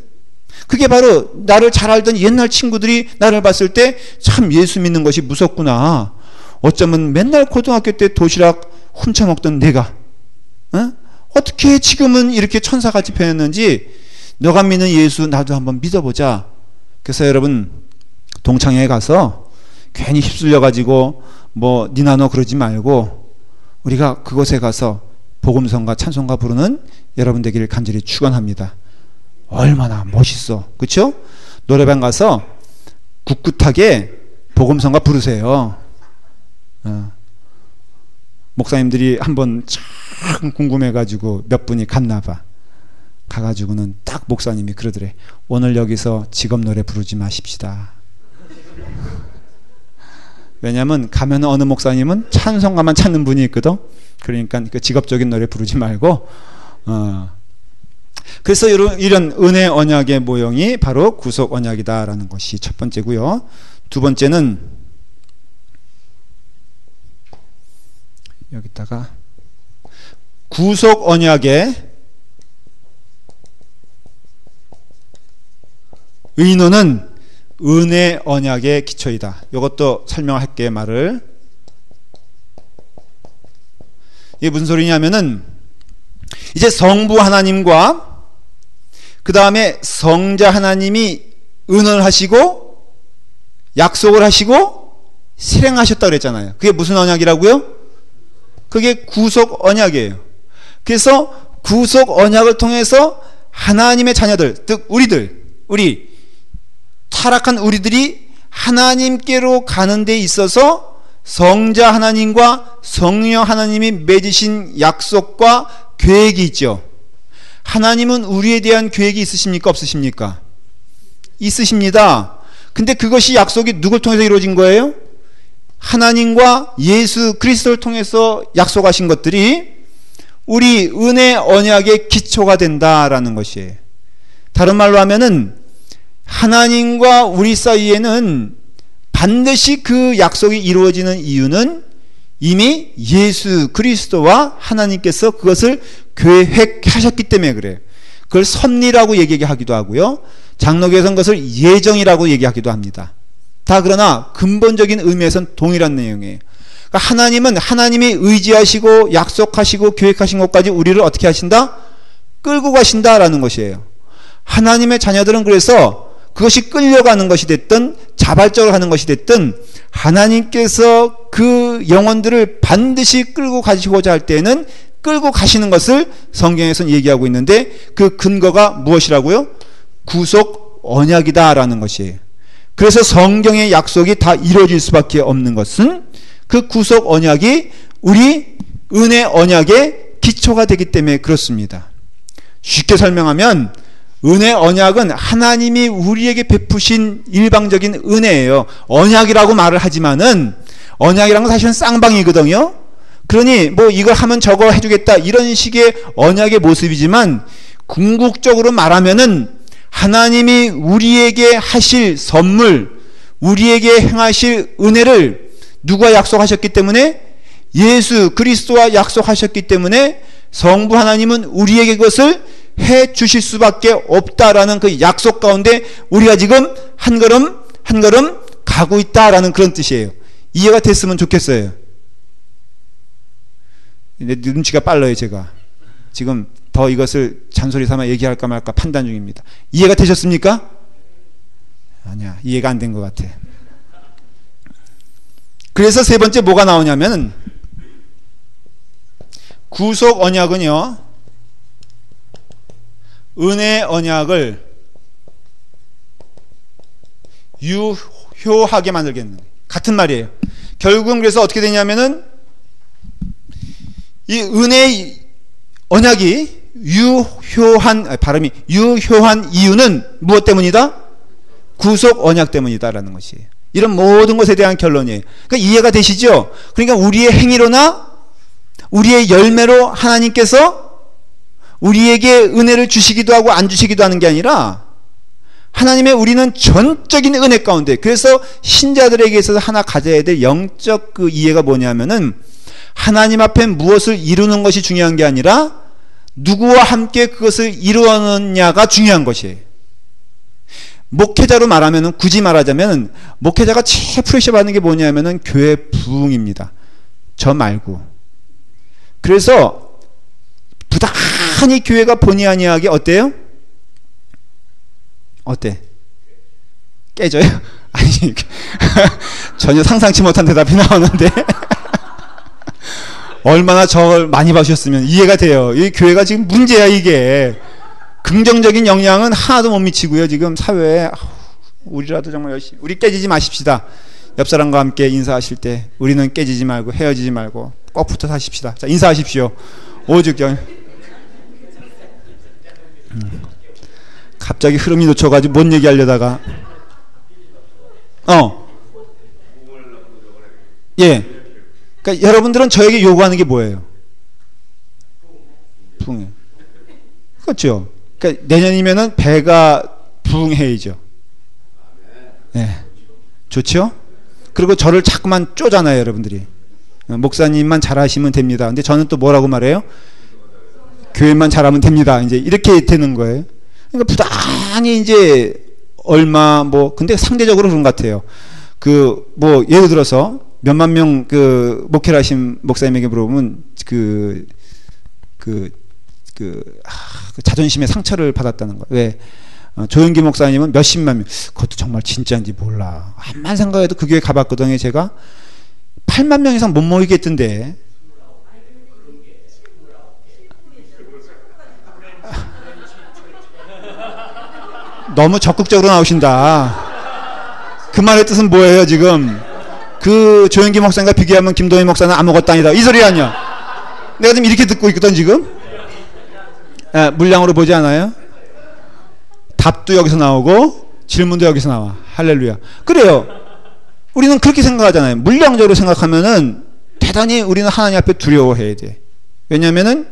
그게 바로 나를 잘 알던 옛날 친구들이 나를 봤을 때 참 예수 믿는 것이 무섭구나. 어쩌면 맨날 고등학교 때 도시락 훔쳐먹던 내가 어떻게 지금은 이렇게 천사같이 변했는지, 너가 믿는 예수 나도 한번 믿어보자. 그래서 여러분 동창회에 가서 괜히 휩쓸려가지고 뭐 니나 너 그러지 말고 우리가 그곳에 가서 복음성가 찬송가 부르는 여러분 되기를 간절히 축원합니다. 얼마나 멋있어, 그렇죠? 노래방 가서 꿋꿋하게 복음성가 부르세요. 목사님들이 한번 참 궁금해가지고 몇 분이 갔나봐. 가가지고는 딱 목사님이 그러더래. 오늘 여기서 직업 노래 부르지 마십시다. 왜냐면 가면 어느 목사님은 찬송가만 찾는 분이 있거든. 그러니까 그 직업적인 노래 부르지 말고. 그래서 이런 은혜 언약의 모형이 바로 구속 언약이다라는 것이 첫 번째고요. 두 번째는 여기다가 구속 언약의 의논은 은혜 언약의 기초이다. 이것도 설명할게요. 말을. 이게 무슨 소리냐면은 이제 성부 하나님과 그 다음에 성자 하나님이 의논을 하시고 약속을 하시고 실행하셨다 그랬잖아요. 그게 무슨 언약이라고요? 그게 구속 언약이에요. 그래서 구속 언약을 통해서 하나님의 자녀들, 즉 우리 타락한 우리들이 하나님께로 가는 데 있어서 성자 하나님과 성령 하나님이 맺으신 약속과 계획이 있죠. 하나님은 우리에 대한 계획이 있으십니까? 없으십니까? 있으십니다. 근데 그것이 약속이 누굴 통해서 이루어진 거예요? 하나님과 예수 그리스도를 통해서 약속하신 것들이 우리 은혜 언약의 기초가 된다라는 것이에요. 다른 말로 하면은 하나님과 우리 사이에는 반드시 그 약속이 이루어지는 이유는 이미 예수 그리스도와 하나님께서 그것을 계획하셨기 때문에 그래요. 그걸 섭리라고 얘기하기도 하고요. 장로교에서는 그것을 예정이라고 얘기하기도 합니다. 다 그러나 근본적인 의미에서는 동일한 내용이에요. 그러니까 하나님은 하나님이 의지하시고 약속하시고 계획하신 것까지 우리를 어떻게 하신다? 끌고 가신다라는 것이에요. 하나님의 자녀들은 그래서 그것이 끌려가는 것이 됐든 자발적으로 하는 것이 됐든 하나님께서 그 영혼들을 반드시 끌고 가시고자 할 때에는 끌고 가시는 것을 성경에서는 얘기하고 있는데 그 근거가 무엇이라고요? 구속 언약이다라는 것이에요. 그래서 성경의 약속이 다 이루어질 수밖에 없는 것은 그 구속 언약이 우리 은혜 언약의 기초가 되기 때문에 그렇습니다. 쉽게 설명하면 은혜 언약은 하나님이 우리에게 베푸신 일방적인 은혜예요. 언약이라고 말을 하지만은 언약이라는 건 사실은 쌍방이거든요. 그러니 뭐 이걸 하면 저거 해주겠다 이런 식의 언약의 모습이지만 궁극적으로 말하면은 하나님이 우리에게 하실 선물, 우리에게 행하실 은혜를 누가 약속하셨기 때문에? 예수 그리스도와 약속하셨기 때문에 성부 하나님은 우리에게 그것을 해 주실 수밖에 없다라는 그 약속 가운데 우리가 지금 한 걸음 한 걸음 가고 있다라는 그런 뜻이에요. 이해가 됐으면 좋겠어요. 근데 눈치가 빨라요. 제가 지금 더 이것을 잔소리 삼아 얘기할까 말까 판단 중입니다. 이해가 되셨습니까? 아니야, 이해가 안 된 것 같아. 그래서 세 번째 뭐가 나오냐면 구속 언약은요, 은혜 언약을 유효하게 만들겠는 거예요. 같은 말이에요. 결국은 그래서 어떻게 되냐면은 이 은혜 언약이 발음이 유효한 이유는 무엇 때문이다? 구속 언약 때문이다라는 것이에요. 이런 모든 것에 대한 결론이에요. 그러니까 이해가 되시죠? 그러니까 우리의 행위로나 우리의 열매로 하나님께서 우리에게 은혜를 주시기도 하고 안 주시기도 하는 게 아니라 하나님의 우리는 전적인 은혜 가운데, 그래서 신자들에게 있어서 하나 가져야 될 영적 그 이해가 뭐냐면은 하나님 앞에 무엇을 이루는 것이 중요한 게 아니라 누구와 함께 그것을 이루었느냐가 중요한 것이에요. 목회자로 말하면은, 굳이 말하자면 목회자가 제일 프레셔 받는 게 뭐냐면은 교회 부흥입니다. 저 말고. 그래서 부단히 교회가 본의 아니하게 어때요? 어때? 깨져요? 아니 전혀 상상치 못한 대답이 나오는데 얼마나 저걸 많이 봐주셨으면 이해가 돼요. 이 교회가 지금 문제야. 이게 긍정적인 영향은 하나도 못 미치고요. 지금 사회에 우리라도 정말 열심히, 우리 깨지지 마십시다. 옆 사람과 함께 인사하실 때 우리는 깨지지 말고 헤어지지 말고 꼭 붙어 사십시다. 자, 인사하십시오. 오죽경. 갑자기 흐름이 놓쳐가지고 뭔 얘기하려다가 예. 그러니까 여러분들은 저에게 요구하는 게 뭐예요? 부흥. 그렇죠. 그러니까 내년이면은 배가 부흥해야죠. 네. 좋죠? 그리고 저를 자꾸만 쪼잖아요, 여러분들이. 목사님만 잘하시면 됩니다. 근데 저는 또 뭐라고 말해요? 교회만 잘하면 됩니다. 이제 이렇게 되는 거예요. 그러니까 부단히 이제 얼마 근데 상대적으로 그런 것 같아요. 예를 들어서 몇만 명 목회를 하신 목사님에게 물어보면 자존심의 상처를 받았다는 거예요. 왜? 조영기 목사님은 몇십만 명, 그것도 정말 진짜인지 몰라. 암만 생각해도 그 교회 가봤거든요. 제가 8만 명 이상 못 모이겠던데. 너무 적극적으로 나오신다. 그 말의 뜻은 뭐예요, 지금? 그 조영기 목사님과 비교하면 김동희 목사는 아무것도 아니다. 이 소리 아니야. 내가 지금 이렇게 듣고 있거든, 지금. 물량으로 보지 않아요? 답도 여기서 나오고 질문도 여기서 나와. 할렐루야. 그래요. 우리는 그렇게 생각하잖아요. 물량적으로 생각하면은 대단히 우리는 하나님 앞에 두려워해야 돼. 왜냐면은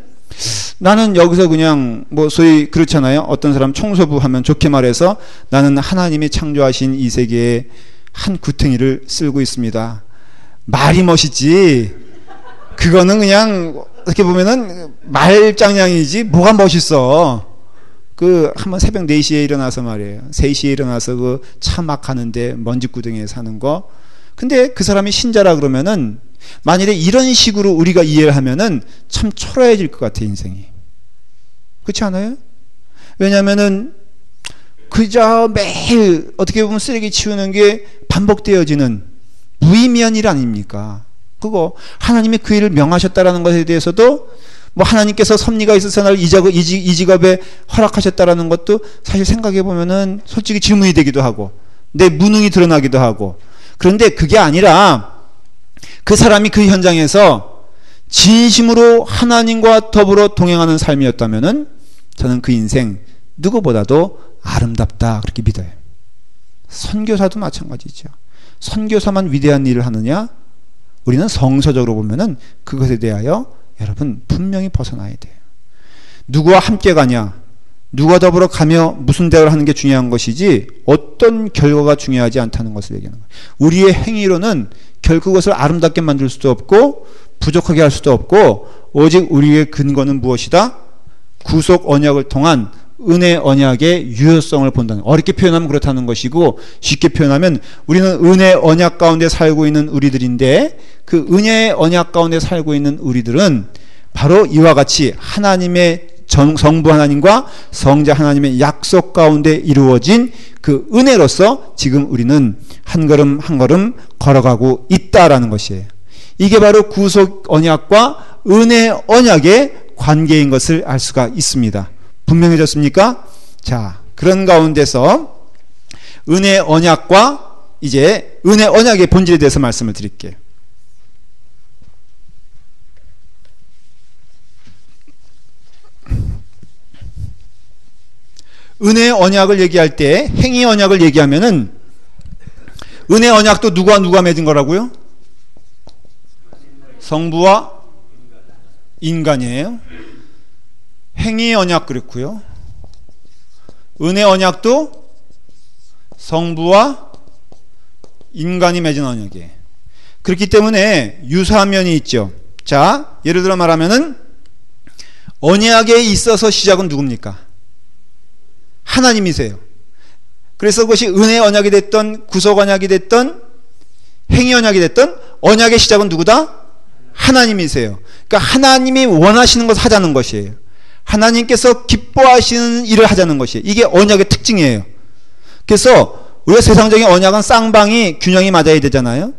나는 여기서 그냥 뭐 소위 그렇잖아요. 어떤 사람 청소부 하면 좋게 말해서 나는 하나님이 창조하신 이 세계에 한 구덩이를 쓸고 있습니다. 말이 멋있지. 그거는 그냥 어떻게 보면은 말장량이지 뭐가 멋있어. 그 한번 새벽 4시에 일어나서 말이에요. 3시에 일어나서 그 차 막 가는데 먼지 구덩이에 사는 거. 근데 그 사람이 신자라 그러면은 만일에 이런 식으로 우리가 이해를 하면은 참 초라해질 것 같아, 인생이. 그렇지 않아요? 왜냐면은 그저 매일 어떻게 보면 쓰레기 치우는 게 반복되어지는 무의미한 일 아닙니까? 그거 하나님이 그 일을 명하셨다라는 것에 대해서도 뭐 하나님께서 섭리가 있어서 날 이 직업에 허락하셨다라는 것도 사실 생각해 보면은 솔직히 질문이 되기도 하고 내 무능이 드러나기도 하고. 그런데 그게 아니라 그 사람이 그 현장에서 진심으로 하나님과 더불어 동행하는 삶이었다면은 저는 그 인생 누구보다도 아름답다 그렇게 믿어요. 선교사도 마찬가지죠. 선교사만 위대한 일을 하느냐? 우리는 성서적으로 보면은 그것에 대하여 여러분 분명히 벗어나야 돼요. 누구와 함께 가냐, 누가 더불어 가며 무슨 대화를 하는 게 중요한 것이지 어떤 결과가 중요하지 않다는 것을 얘기하는 거예요. 우리의 행위로는 결국 그것을 아름답게 만들 수도 없고 부족하게 할 수도 없고 오직 우리의 근거는 무엇이다? 구속 언약을 통한 은혜 언약의 유효성을 본다는, 어렵게 표현하면 그렇다는 것이고 쉽게 표현하면 우리는 은혜 언약 가운데 살고 있는 우리들인데 그 은혜의 언약 가운데 살고 있는 우리들은 바로 이와 같이 하나님의 성부 하나님과 성자 하나님의 약속 가운데 이루어진 그 은혜로서 지금 우리는 한 걸음 한 걸음 걸어가고 있다라는 것이에요. 이게 바로 구속 언약과 은혜 언약의 관계인 것을 알 수가 있습니다. 분명해졌습니까? 자, 그런 가운데서 은혜 언약과 이제 은혜 언약의 본질에 대해서 말씀을 드릴게요. 은혜 언약을 얘기할 때 행위 언약을 얘기하면은 은혜 언약도 누가 맺은 거라고요? 성부와 인간이에요. 행위 언약 그렇고요. 은혜 언약도 성부와 인간이 맺은 언약이에요. 그렇기 때문에 유사한 면이 있죠. 자, 예를 들어 말하면은 언약에 있어서 시작은 누굽니까? 하나님이세요. 그래서 그것이 은혜 언약이 됐던 구속 언약이 됐던 행위 언약이 됐던 언약의 시작은 누구다? 하나님이세요. 그러니까 하나님이 원하시는 것을 하자는 것이에요. 하나님께서 기뻐하시는 일을 하자는 것이에요. 이게 언약의 특징이에요. 그래서 우리가 세상적인 언약은 쌍방이 균형이 맞아야 되잖아요.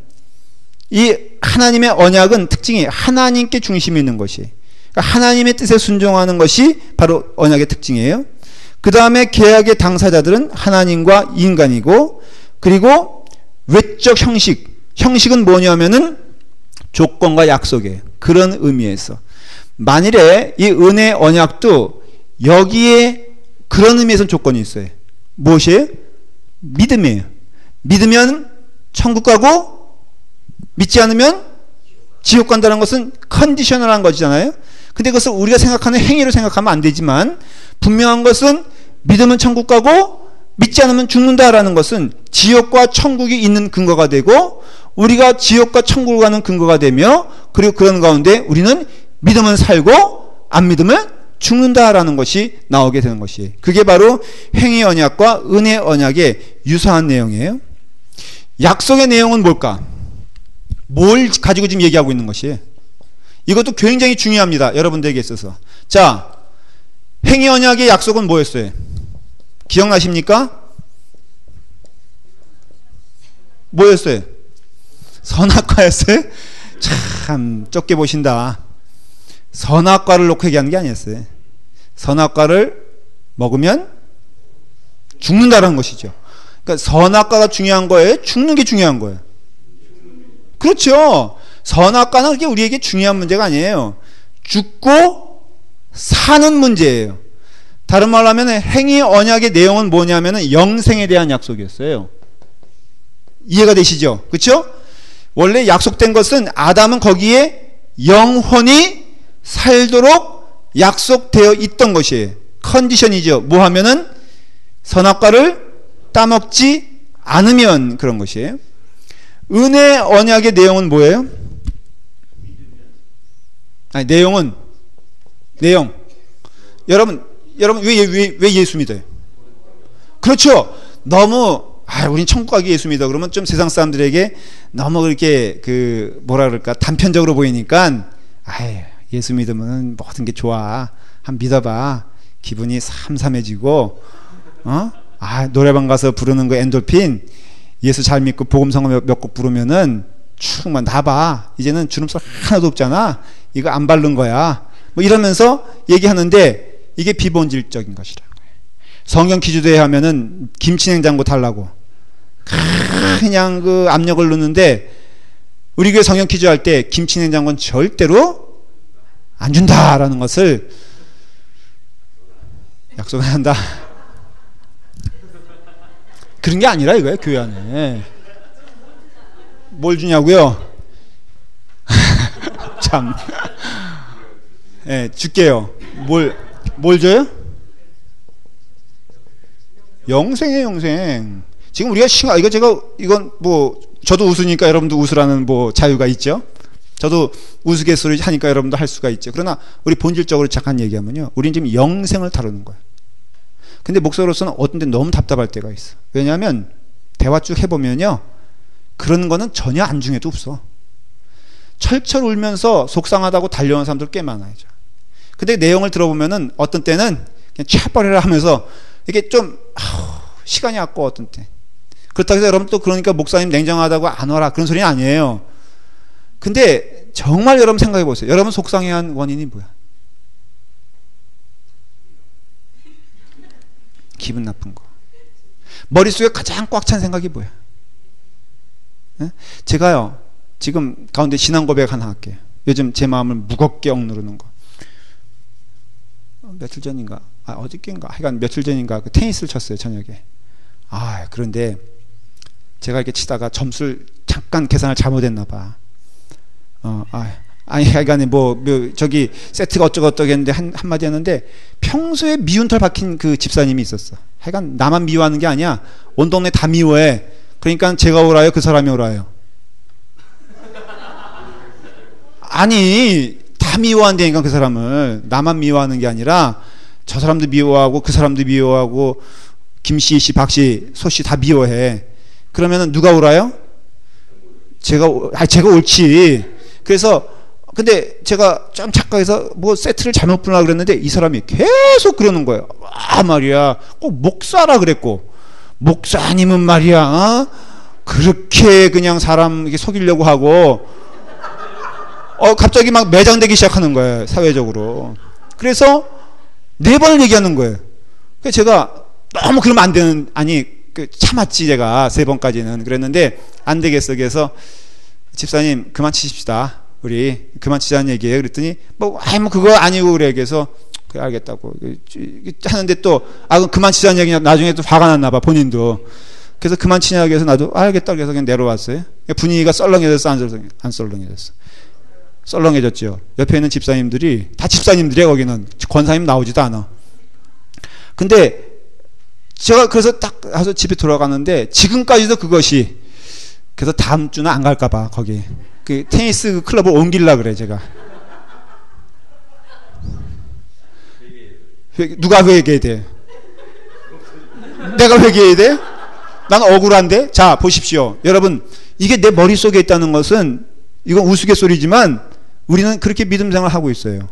이 하나님의 언약은 특징이 하나님께 중심이 있는 것이에요. 그러니까 하나님의 뜻에 순종하는 것이 바로 언약의 특징이에요. 그 다음에 계약의 당사자들은 하나님과 인간이고, 그리고 외적 형식은 뭐냐면은 조건과 약속이에요. 그런 의미에서 만일에 이 은혜 언약도 여기에 그런 의미에서는 조건이 있어요. 무엇이에요? 믿음이에요. 믿으면 천국 가고 믿지 않으면 지옥 간다는 것은 컨디셔널한 것이잖아요. 근데 그것을 우리가 생각하는 행위로 생각하면 안 되지만 분명한 것은 믿으면 천국 가고 믿지 않으면 죽는다라는 것은 지옥과 천국이 있는 근거가 되고 우리가 지옥과 천국을 가는 근거가 되며, 그리고 그런 가운데 우리는 믿으면 살고 안 믿으면 죽는다라는 것이 나오게 되는 것이에요. 그게 바로 행위 언약과 은혜 언약의 유사한 내용이에요. 약속의 내용은 뭘까? 뭘 가지고 지금 얘기하고 있는 것이에요? 이것도 굉장히 중요합니다. 여러분들에게 있어서. 자, 행위 언약의 약속은 뭐였어요? 기억나십니까? 뭐였어요? 선악과였어요? 참 좁게 보신다. 선악과를 놓고 얘기하는 게 아니었어요. 선악과를 먹으면 죽는다는 것이죠. 그러니까 선악과가 중요한 거예요? 죽는 게 중요한 거예요? 그렇죠. 선악과는 그렇게 우리에게 중요한 문제가 아니에요. 죽고 사는 문제예요. 다른 말로 하면 행위 언약의 내용은 뭐냐면은 영생에 대한 약속이었어요. 이해가 되시죠? 그렇죠? 원래 약속된 것은 아담은 거기에 영원히 살도록 약속되어 있던 것이에요. 컨디션이죠. 뭐 하면은 선악과를 따먹지 않으면 그런 것이에요. 은혜 언약의 내용은 뭐예요? 아니, 내용. 여러분 왜 예수 믿어요? 그렇죠. 너무 우린 천국 가기 예수 믿어. 그러면 좀 세상 사람들에게 너무 그렇게 뭐라 그럴까 단편적으로 보이니까 예수 믿으면 모든 게 좋아. 한번 믿어봐. 기분이 삼삼해지고 노래방 가서 부르는 거 엔돌핀 예수 잘 믿고 복음성어 몇 곡 부르면은 충만 나봐. 이제는 주름살 하나도 없잖아. 이거 안 바른 거야. 뭐 이러면서 얘기하는데 이게 비본질적인 것이라는 거예요. 성경 기주도에 하면은 김치냉장고 달라고 그냥 압력을 넣는데 우리 교회 성경 기주할 때 김치냉장고는 절대로 안 준다라는 것을 약속을 한다. 그런 게 아니라 이거예요. 교회 안에 뭘 주냐고요? 참. 줄게요. 뭘 줘요? 영생이에요, 영생. 지금 우리가 이건 뭐 저도 웃으니까 여러분도 웃으라는 뭐 자유가 있죠. 저도 우스갯소리 하니까 여러분도 할 수가 있죠. 그러나 우리 본질적으로 잠깐 얘기하면요, 우리는 지금 영생을 다루는 거예요. 근데 목사로서는 어떤 때 너무 답답할 때가 있어. 왜냐하면 대화 쭉 해보면요, 그런 거는 전혀 안중에도 없어. 철철 울면서 속상하다고 달려온 사람들 꽤 많아요. 근데 내용을 들어보면은 어떤 때는 그냥 차버리라 하면서 이게 좀 시간이 아까워. 어떤 때 그렇다고 해서 여러분 또 그러니까 목사님 냉정하다고 안 와라 그런 소리는 아니에요. 근데 정말 여러분 생각해 보세요. 여러분 속상해한 원인이 뭐야? 기분 나쁜 거. 머릿속에 가장 꽉 찬 생각이 뭐야? 제가요 지금 가운데 신앙 고백 하나 할게요. 요즘 제 마음을 무겁게 억누르는 거. 며칠 전인가 어저께인가 하여간 며칠 전인가 테니스를 쳤어요, 저녁에. 그런데 제가 이렇게 치다가 점수를 잠깐 계산을 잘못했나 봐. 하여간에 저기 세트가 어쩌고 했는데 한마디 했는데 평소에 미운 털 박힌 그 집사님이 있었어. 하여간 나만 미워하는 게 아니야. 온 동네 다 미워해. 그러니까 제가 오라요, 그 사람이 오라요? 아니, 다 미워한다니까. 그 사람을 나만 미워하는 게 아니라 저 사람도 미워하고 그 사람도 미워하고 김씨, 씨, 박씨, 소씨 다 미워해. 그러면은 누가 오라요? 제가 옳지. 그래서 근데 제가 좀 착각해서 뭐 세트를 잘못 부르려고 그랬는데 이 사람이 계속 그러는 거예요. 말이야, 꼭 목사라 그랬고, 목사님은 말이야 그렇게 그냥 사람 이렇게 속이려고 하고 갑자기 막 매장되기 시작하는 거예요, 사회적으로. 그래서 4번을 얘기하는 거예요. 그래서 제가 너무 그러면 안 되는, 참았지, 제가 3번까지는. 그랬는데 안 되겠어. 그래서 집사님 그만 치십시다, 우리 그만 치자는 얘기예요. 그랬더니 그거 아니고 그래. 그래서 그래, 알겠다고 하는데 또 그만 치자는 얘기냐, 나중에 또 화가 났나 봐, 본인도. 그래서 그만 치냐고 해서 나도 알겠다 그래서 그냥 내려왔어요. 분위기가 썰렁해졌어, 안 썰렁해졌어? 썰렁해졌죠. 옆에 있는 집사님들이 다 집사님들이에요. 거기는 권사님 나오지도 않아. 근데 제가 그래서 딱 가서 집에 돌아가는데 지금까지도 그것이, 그래서 다음 주는 안 갈까 봐 거기 그 테니스 클럽을 옮기려고 그래. 제가 누가 회개해야 돼? 내가 회개해야 돼? 난 억울한데. 자, 보십시오 여러분, 이게 내 머릿속에 있다는 것은, 이건 우스갯소리지만 우리는 그렇게 믿음 생활을 하고 있어요.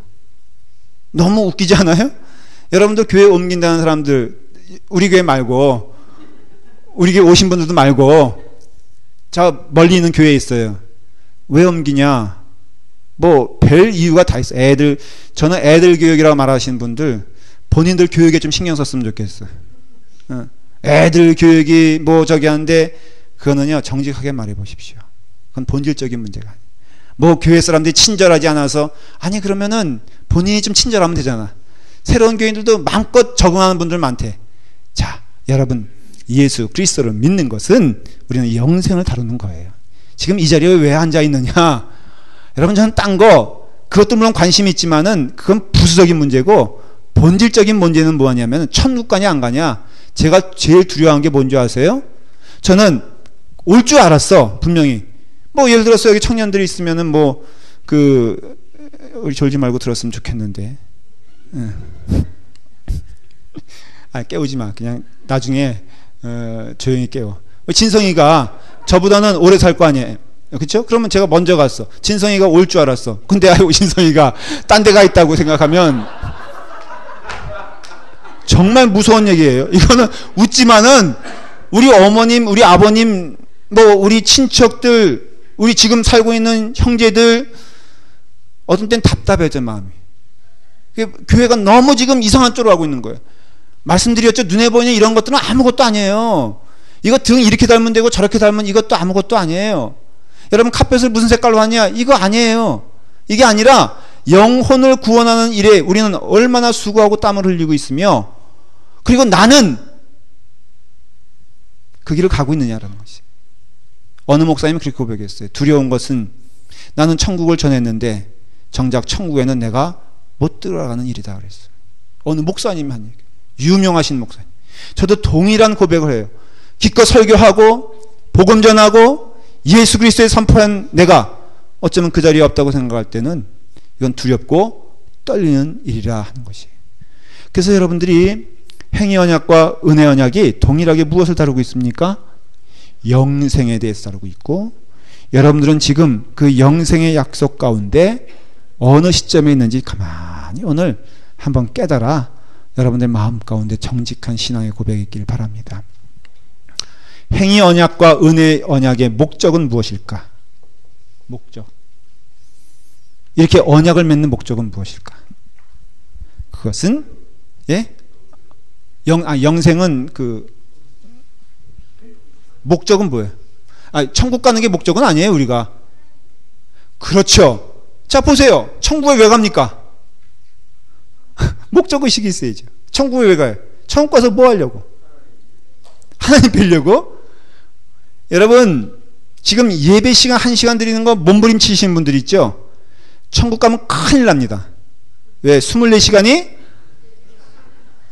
너무 웃기지 않아요? 여러분들 교회 옮긴다는 사람들, 우리 교회 말고, 우리 교회 오신 분들도 말고, 저 멀리 있는 교회에 있어요. 왜 옮기냐? 별 이유가 다 있어. 저는 애들 교육이라고 말하시는 분들, 본인들 교육에 좀 신경 썼으면 좋겠어요. 애들 교육이 저기 하는데, 그거는요, 정직하게 말해 보십시오. 그건 본질적인 문제가 아니에요. 교회 사람들이 친절하지 않아서, 그러면은 본인이 좀 친절하면 되잖아. 새로운 교인들도 마음껏 적응하는 분들 많대. 자, 여러분, 예수 그리스도를 믿는 것은 우리는 영생을 다루는 거예요. 지금 이 자리에 왜 앉아 있느냐? 여러분, 저는 딴 거, 그것도 물론 관심이 있지만은 그건 부수적인 문제고, 본질적인 문제는 뭐냐면 천국 가냐 안 가냐. 제가 제일 두려워한 게 뭔지 아세요? 저는 올 줄 알았어, 분명히. 뭐 예를 들어서 여기 청년들이 있으면은 뭐 우리 졸지 말고 들었으면 좋겠는데. 깨우지 마. 그냥 나중에 조용히 깨워. 진성이가 저보다는 오래 살 거 아니에요. 그렇죠? 그러면 제가 먼저 갔어. 진성이가 올 줄 알았어. 근데 진성이가 딴 데 가 있다고 생각하면 정말 무서운 얘기예요. 이거는 웃지만은 우리 어머님, 우리 아버님, 뭐 우리 친척들, 우리 지금 살고 있는 형제들 어떤 땐 답답해져 마음이. 교회가 너무 지금 이상한 쪽으로 가고 있는 거예요. 말씀드렸죠. 눈에 보이는 이런 것들은 아무것도 아니에요. 이거 등 이렇게 달면 되고 저렇게 달면 이것도 아무것도 아니에요. 여러분, 카펫을 무슨 색깔로 하냐? 이거 아니에요. 이게 아니라 영혼을 구원하는 일에 우리는 얼마나 수고하고 땀을 흘리고 있으며, 그리고 나는 그 길을 가고 있느냐라는 것이. 어느 목사님은 그렇게 고백했어요. 두려운 것은 나는 천국을 전했는데 정작 천국에는 내가 못 들어가는 일이다 그랬어요. 어느 목사님이 한 얘기. 유명하신 목사님. 저도 동일한 고백을 해요. 기껏 설교하고 복음 전하고 예수 그리스도의 선포한 내가 어쩌면 그 자리에 없다고 생각할 때는 이건 두렵고 떨리는 일이라 하는 것이에요. 그래서 여러분들이 행위 언약과 은혜 언약이 동일하게 무엇을 다루고 있습니까? 영생에 대해서 다루고 있고, 여러분들은 지금 그 영생의 약속 가운데 어느 시점에 있는지 가만히 오늘 한번 깨달아 여러분들 마음 가운데 정직한 신앙의 고백이 있길 바랍니다. 행위 언약과 은혜 언약의 목적은 무엇일까? 목적. 이렇게 언약을 맺는 목적은 무엇일까? 그것은 영생은 목적은 뭐예요? 천국 가는 게 목적은 아니에요, 우리가. 그렇죠. 자, 보세요. 천국에 왜 갑니까? 목적의식이 있어야죠. 천국에 왜 가요? 천국 가서 뭐 하려고? 하나님 뵈려고? 여러분, 지금 예배 시간 1시간 드리는 거 몸부림치시는 분들 있죠? 천국 가면 큰일 납니다. 왜? 24시간이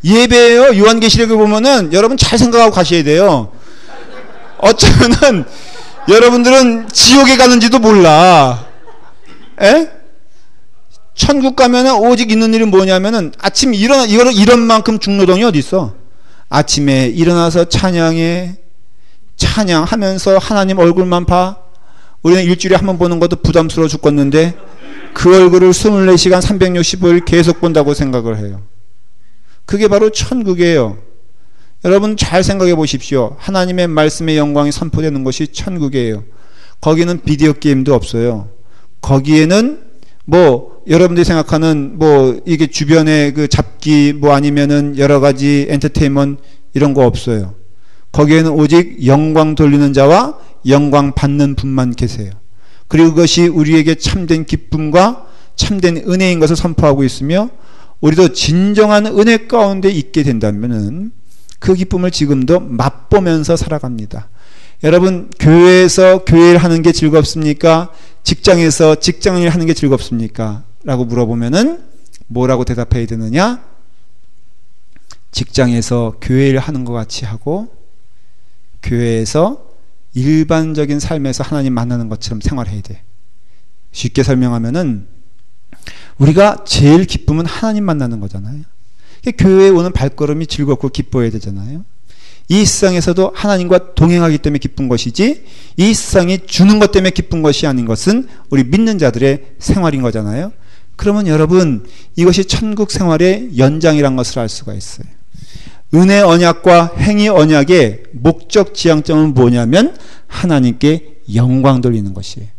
예배예요. 요한계시록에 보면은 여러분 잘 생각하고 가셔야 돼요. 어쩌면은 여러분들은 지옥에 가는지도 몰라. 천국 가면은 오직 있는 일은 뭐냐면은 아침 이런 만큼 중노동이 어디 있어? 아침에 일어나서 찬양하면서 하나님 얼굴만 봐. 우리는 일주일에 한 번 보는 것도 부담스러워 죽겠는데 그 얼굴을 24시간 365일 계속 본다고 생각을 해요. 그게 바로 천국이에요. 여러분 잘 생각해 보십시오. 하나님의 말씀의 영광이 선포되는 것이 천국이에요. 거기는 비디오 게임도 없어요. 거기에는 여러분들이 생각하는 이게 주변에 그 잡기 아니면은 여러 가지 엔터테인먼트 이런 거 없어요. 거기에는 오직 영광 돌리는 자와 영광 받는 분만 계세요. 그리고 그것이 우리에게 참된 기쁨과 참된 은혜인 것을 선포하고 있으며, 우리도 진정한 은혜 가운데 있게 된다면은 그 기쁨을 지금도 맛보면서 살아갑니다. 여러분, 교회에서 교회를 하는 게 즐겁습니까? 직장에서 직장을 하는 게 즐겁습니까? 라고 물어보면은 뭐라고 대답해야 되느냐? 직장에서 교회를 하는 것 같이 하고 교회에서 일반적인 삶에서 하나님 만나는 것처럼 생활해야 돼. 쉽게 설명하면은 우리가 제일 기쁨은 하나님 만나는 거잖아요. 교회에 오는 발걸음이 즐겁고 기뻐야 되잖아요. 이 세상에서도 하나님과 동행하기 때문에 기쁜 것이지, 이 세상이 주는 것 때문에 기쁜 것이 아닌 것은 우리 믿는 자들의 생활인 거잖아요. 그러면 여러분, 이것이 천국 생활의 연장이란 것을 알 수가 있어요. 은혜 언약과 행위 언약의 목적 지향점은 뭐냐면 하나님께 영광 돌리는 것이에요.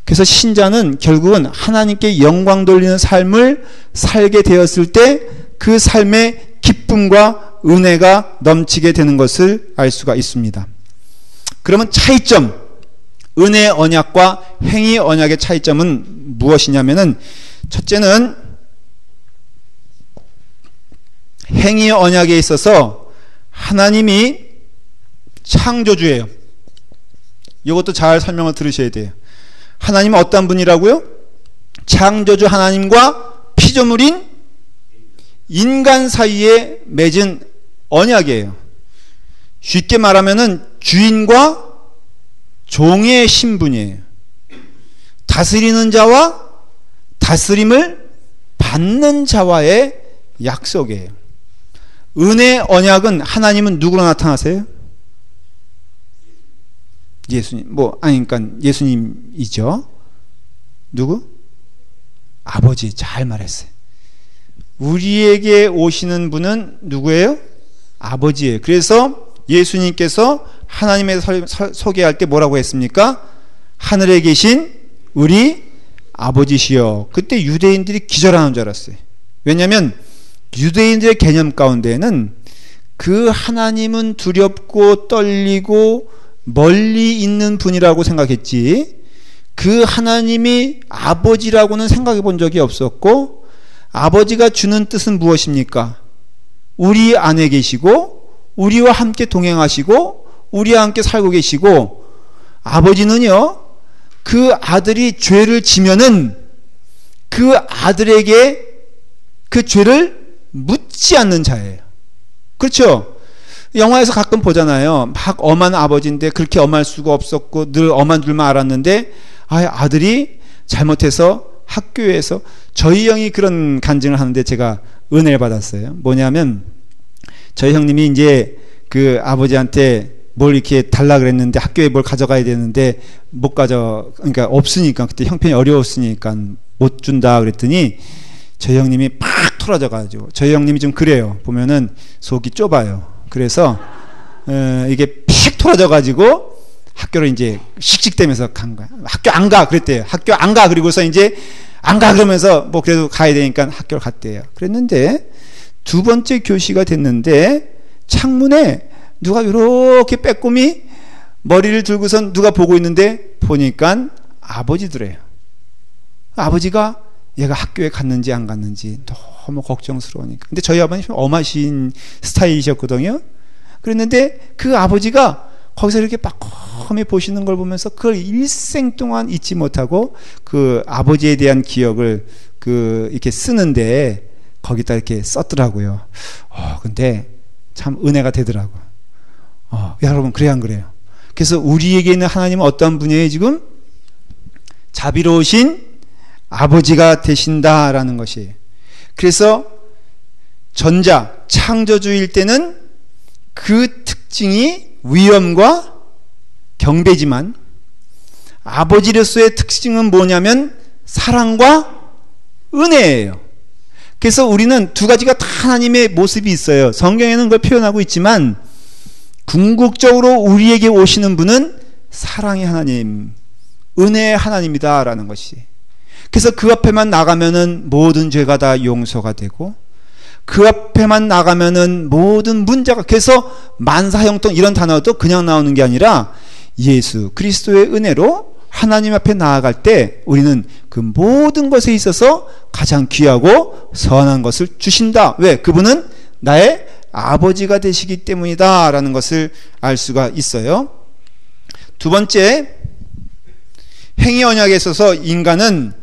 그래서 신자는 결국은 하나님께 영광 돌리는 삶을 살게 되었을 때 그 삶의 기쁨과 은혜가 넘치게 되는 것을 알 수가 있습니다. 그러면 차이점, 은혜 언약과 행위 언약의 차이점은 무엇이냐면은, 첫째는 행위 언약에 있어서 하나님이 창조주예요. 이것도 잘 설명을 들으셔야 돼요. 하나님은 어떤 분이라고요? 창조주 하나님과 피조물인 인간 사이에 맺은 언약이에요. 쉽게 말하면은 주인과 종의 신분이에요. 다스리는 자와 다스림을 받는 자와의 약속이에요. 은혜 언약은 하나님은 누구로 나타나세요? 예수님, 그러니까 예수님이죠. 누구? 아버지. 잘 말했어요. 우리에게 오시는 분은 누구예요? 아버지예요. 그래서 예수님께서 하나님의 소개할 때 뭐라고 했습니까? 하늘에 계신 우리 아버지시여. 그때 유대인들이 기절하는 줄 알았어요. 왜냐하면 유대인들의 개념 가운데에는 그 하나님은 두렵고 떨리고 멀리 있는 분이라고 생각했지, 그 하나님이 아버지라고는 생각해 본 적이 없었고, 아버지가 주는 뜻은 무엇입니까? 우리 안에 계시고 우리와 함께 동행하시고 우리와 함께 살고 계시고, 아버지는요, 그 아들이 죄를 지면은 그 아들에게 그 죄를 묻지 않는 자예요. 그렇죠? 영화에서 가끔 보잖아요. 막 엄한 아버지인데 그렇게 엄할 수가 없었고 늘 엄한 줄만 알았는데 아들이 잘못해서 학교에서, 저희 형이 그런 간증을 하는데 제가 은혜를 받았어요. 뭐냐면 저희 형님이 이제 그 아버지한테 뭘 이렇게 달라 그랬는데 학교에 뭘 가져가야 되는데 못 그러니까 없으니까, 그때 형편이 어려웠으니까 못 준다 그랬더니 저희 형님이 팍 토라져 가지고, 저희 형님이 좀 그래요. 보면은 속이 좁아요. 그래서 이게 픽 토라져 가지고 학교를 이제 씩씩대면서 간 거야. 학교 안 가 그랬대요. 학교 안 가. 그리고서 이제 안 가 그러면서 그래도 가야 되니까 학교를 갔대요. 그랬는데 두 번째 교시가 됐는데 창문에 누가 이렇게 빼꼼히 머리를 들고선 누가 보고 있는데 보니까 아버지더래요. 아버지가 얘가 학교에 갔는지 안 갔는지 너무 걱정스러우니까. 근데 저희 아버님 엄하신 스타일이셨거든요. 그랬는데 그 아버지가 거기서 이렇게 빠꼼히 보시는 걸 보면서 그걸 일생 동안 잊지 못하고 그 아버지에 대한 기억을 이렇게 쓰는데 거기다 이렇게 썼더라고요. 근데 참 은혜가 되더라고. 여러분, 그래야 안 그래요? 그래서 우리에게 있는 하나님은 어떤 분이에요? 지금 자비로우신 아버지가 되신다라는 것이에요. 그래서 전자 창조주일 때는 그 특징이 위엄과 경배지만, 아버지로서의 특징은 뭐냐면 사랑과 은혜예요. 그래서 우리는 두 가지가 다 하나님의 모습이 있어요. 성경에는 그걸 표현하고 있지만 궁극적으로 우리에게 오시는 분은 사랑의 하나님, 은혜의 하나님이다라는 것이. 그래서 그 앞에만 나가면은 모든 죄가 다 용서가 되고, 그 앞에만 나가면은 모든 문제가, 그래서 만사형통 이런 단어도 그냥 나오는 게 아니라 예수 그리스도의 은혜로 하나님 앞에 나아갈 때 우리는 그 모든 것에 있어서 가장 귀하고 선한 것을 주신다. 왜? 그분은 나의 아버지가 되시기 때문이다 라는 것을 알 수가 있어요. 두 번째, 행위 언약에 있어서 인간은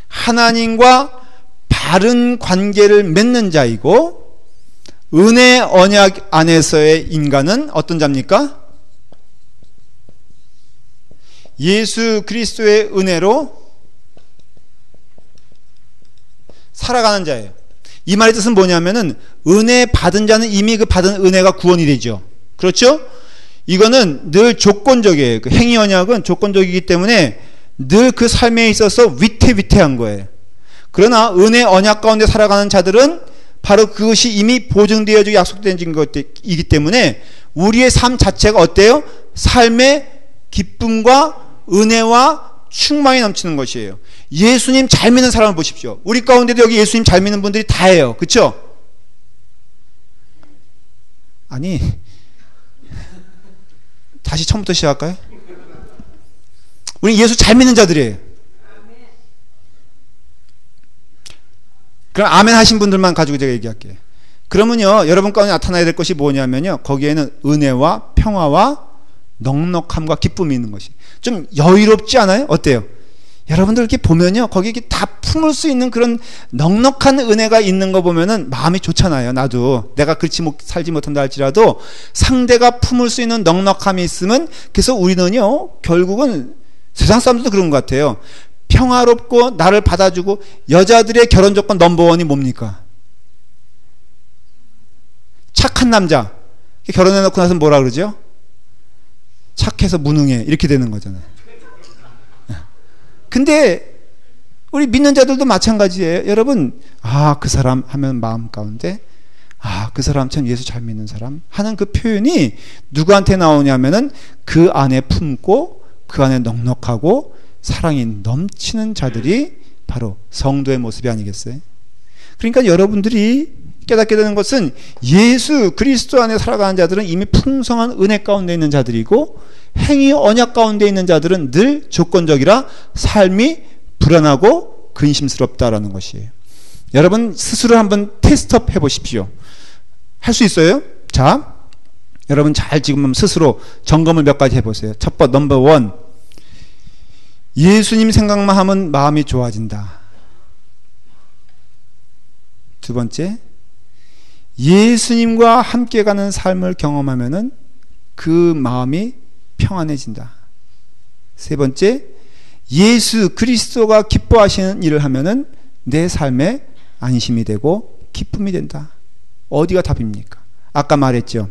하나님과 바른 관계를 맺는 자이고, 은혜 언약 안에서의 인간은 어떤 자입니까? 예수 그리스도의 은혜로 살아가는 자예요. 이 말의 뜻은 뭐냐면은 은혜 받은 자는 이미 그 받은 은혜가 구원이 되죠. 그렇죠? 이거는 늘 조건적이에요. 그 행위 언약은 조건적이기 때문에 늘 그 삶에 있어서 위태위태한 거예요. 그러나 은혜 언약 가운데 살아가는 자들은 바로 그것이 이미 보증되어지고 약속된 것이기 때문에 우리의 삶 자체가 어때요? 삶의 기쁨과 은혜와 충만이 넘치는 것이에요. 예수님 잘 믿는 사람을 보십시오. 우리 가운데도 여기 예수님 잘 믿는 분들이 다예요. 그렇죠? 아니, 다시 처음부터 시작할까요? 우리 예수 잘 믿는 자들이에요. 그럼 아멘 하신 분들만 가지고 제가 얘기할게요. 그러면요, 여러분 가운데 나타나야 될 것이 뭐냐면요, 거기에는 은혜와 평화와 넉넉함과 기쁨이 있는 것이. 좀 여유롭지 않아요? 어때요? 여러분들 이렇게 보면요, 거기 다 품을 수 있는 그런 넉넉한 은혜가 있는 거 보면은 마음이 좋잖아요. 나도 내가 그렇지 살지 못한다 할지라도 상대가 품을 수 있는 넉넉함이 있으면, 그래서 우리는요, 결국은 세상 사람들도 그런 것 같아요. 평화롭고 나를 받아주고. 여자들의 결혼 조건 넘버원이 뭡니까? 착한 남자. 결혼해놓고 나서 뭐라 그러죠? 착해서 무능해, 이렇게 되는 거잖아요. 근데 우리 믿는 자들도 마찬가지예요. 여러분, 그 사람 하면 마음 가운데, 그 사람 참 예수 잘 믿는 사람 하는 그 표현이 누구한테 나오냐면은 그 안에 품고 그 안에 넉넉하고 사랑이 넘치는 자들이 바로 성도의 모습이 아니겠어요? 그러니까 여러분들이 깨닫게 되는 것은, 예수 그리스도 안에 살아가는 자들은 이미 풍성한 은혜 가운데 있는 자들이고, 행위 언약 가운데 있는 자들은 늘 조건적이라 삶이 불안하고 근심스럽다라는 것이에요. 여러분 스스로 한번 테스트업 해보십시오. 할 수 있어요? 자, 여러분 잘 지금 스스로 점검을 몇 가지 해보세요. 첫 번째, 넘버 원, 예수님 생각만 하면 마음이 좋아진다. 두 번째, 예수님과 함께 가는 삶을 경험하면은 그 마음이 평안해진다. 세 번째, 예수 그리스도가 기뻐하시는 일을 하면은 내 삶에 안심이 되고 기쁨이 된다. 어디가 답입니까? 아까 말했죠,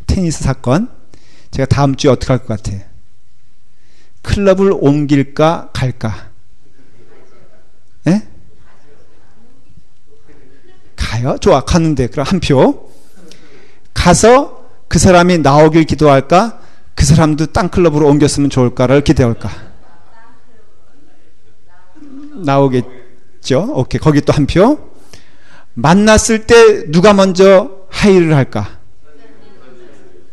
테니스 사건. 제가 다음 주에 어떻게 할 것 같아요? 클럽을 옮길까 갈까? 예? 가요? 좋아, 가는데 그럼 한 표. 가서 그 사람이 나오길 기도할까? 그 사람도 딴 클럽으로 옮겼으면 좋을까를 기대할까? 나오겠죠? 오케이, 거기 또 한 표. 만났을 때 누가 먼저 하이를 할까?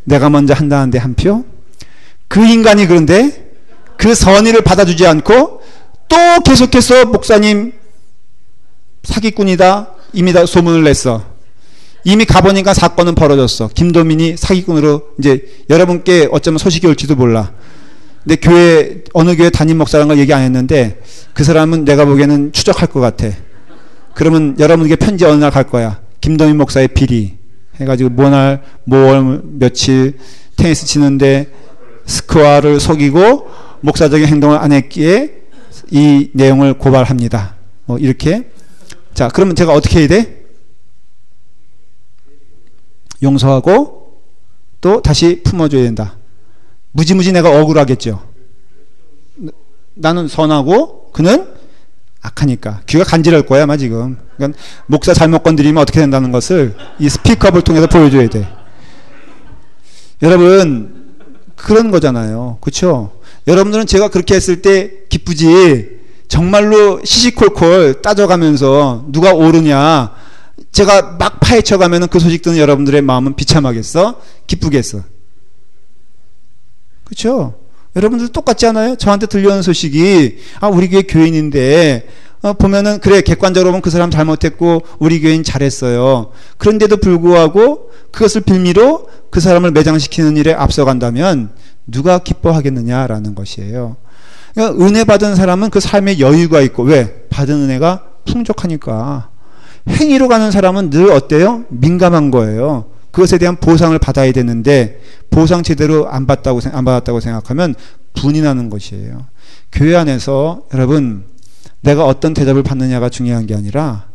내가 먼저 한다는데 한 표. 그 인간이 그런데 그 선의를 받아주지 않고 또 계속해서 목사님 사기꾼이다 이미 다 소문을 냈어. 이미 가보니까 사건은 벌어졌어. 김도민이 사기꾼으로, 이제 여러분께 어쩌면 소식이 올지도 몰라. 근데 교회, 어느 교회 담임 목사라는 걸 얘기 안 했는데 그 사람은 내가 보기에는 추적할 것 같아. 그러면 여러분에게 편지 어느 날 갈 거야. 김도민 목사의 비리 해가지고 뭐날 뭐월 며칠 테니스 치는데 스코어를 속이고 목사적인 행동을 안 했기에 이 내용을 고발합니다. 이렇게. 자, 그러면 제가 어떻게 해야 돼? 용서하고 또 다시 품어줘야 된다. 무지무지 내가 억울하겠죠. 나는 선하고 그는 악하니까. 귀가 간지럴 거야 아마 지금. 그러니까 목사 잘못 건드리면 어떻게 된다는 것을 이 스피커를 통해서 보여줘야 돼. 여러분 그런 거잖아요. 그렇죠? 여러분들은 제가 그렇게 했을 때 기쁘지, 정말로 시시콜콜 따져가면서 누가 옳으냐 제가 막 파헤쳐가면 그 소식 듣는 여러분들의 마음은 비참하겠어? 기쁘겠어? 그렇죠? 여러분들 똑같지 않아요? 저한테 들려오는 소식이 우리 교회 교인인데 보면은 그래, 객관적으로 보면 그 사람 잘못했고 우리 교인 잘했어요. 그런데도 불구하고 그것을 빌미로 그 사람을 매장시키는 일에 앞서간다면 누가 기뻐하겠느냐라는 것이에요. 그러니까 은혜 받은 사람은 그 삶에 여유가 있고, 왜? 받은 은혜가 풍족하니까. 행위로 가는 사람은 늘 어때요? 민감한 거예요. 그것에 대한 보상을 받아야 되는데 보상 제대로 안 받았다고 생각하면 분이 나는 것이에요. 교회 안에서 여러분, 내가 어떤 대접을 받느냐가 중요한 게 아니라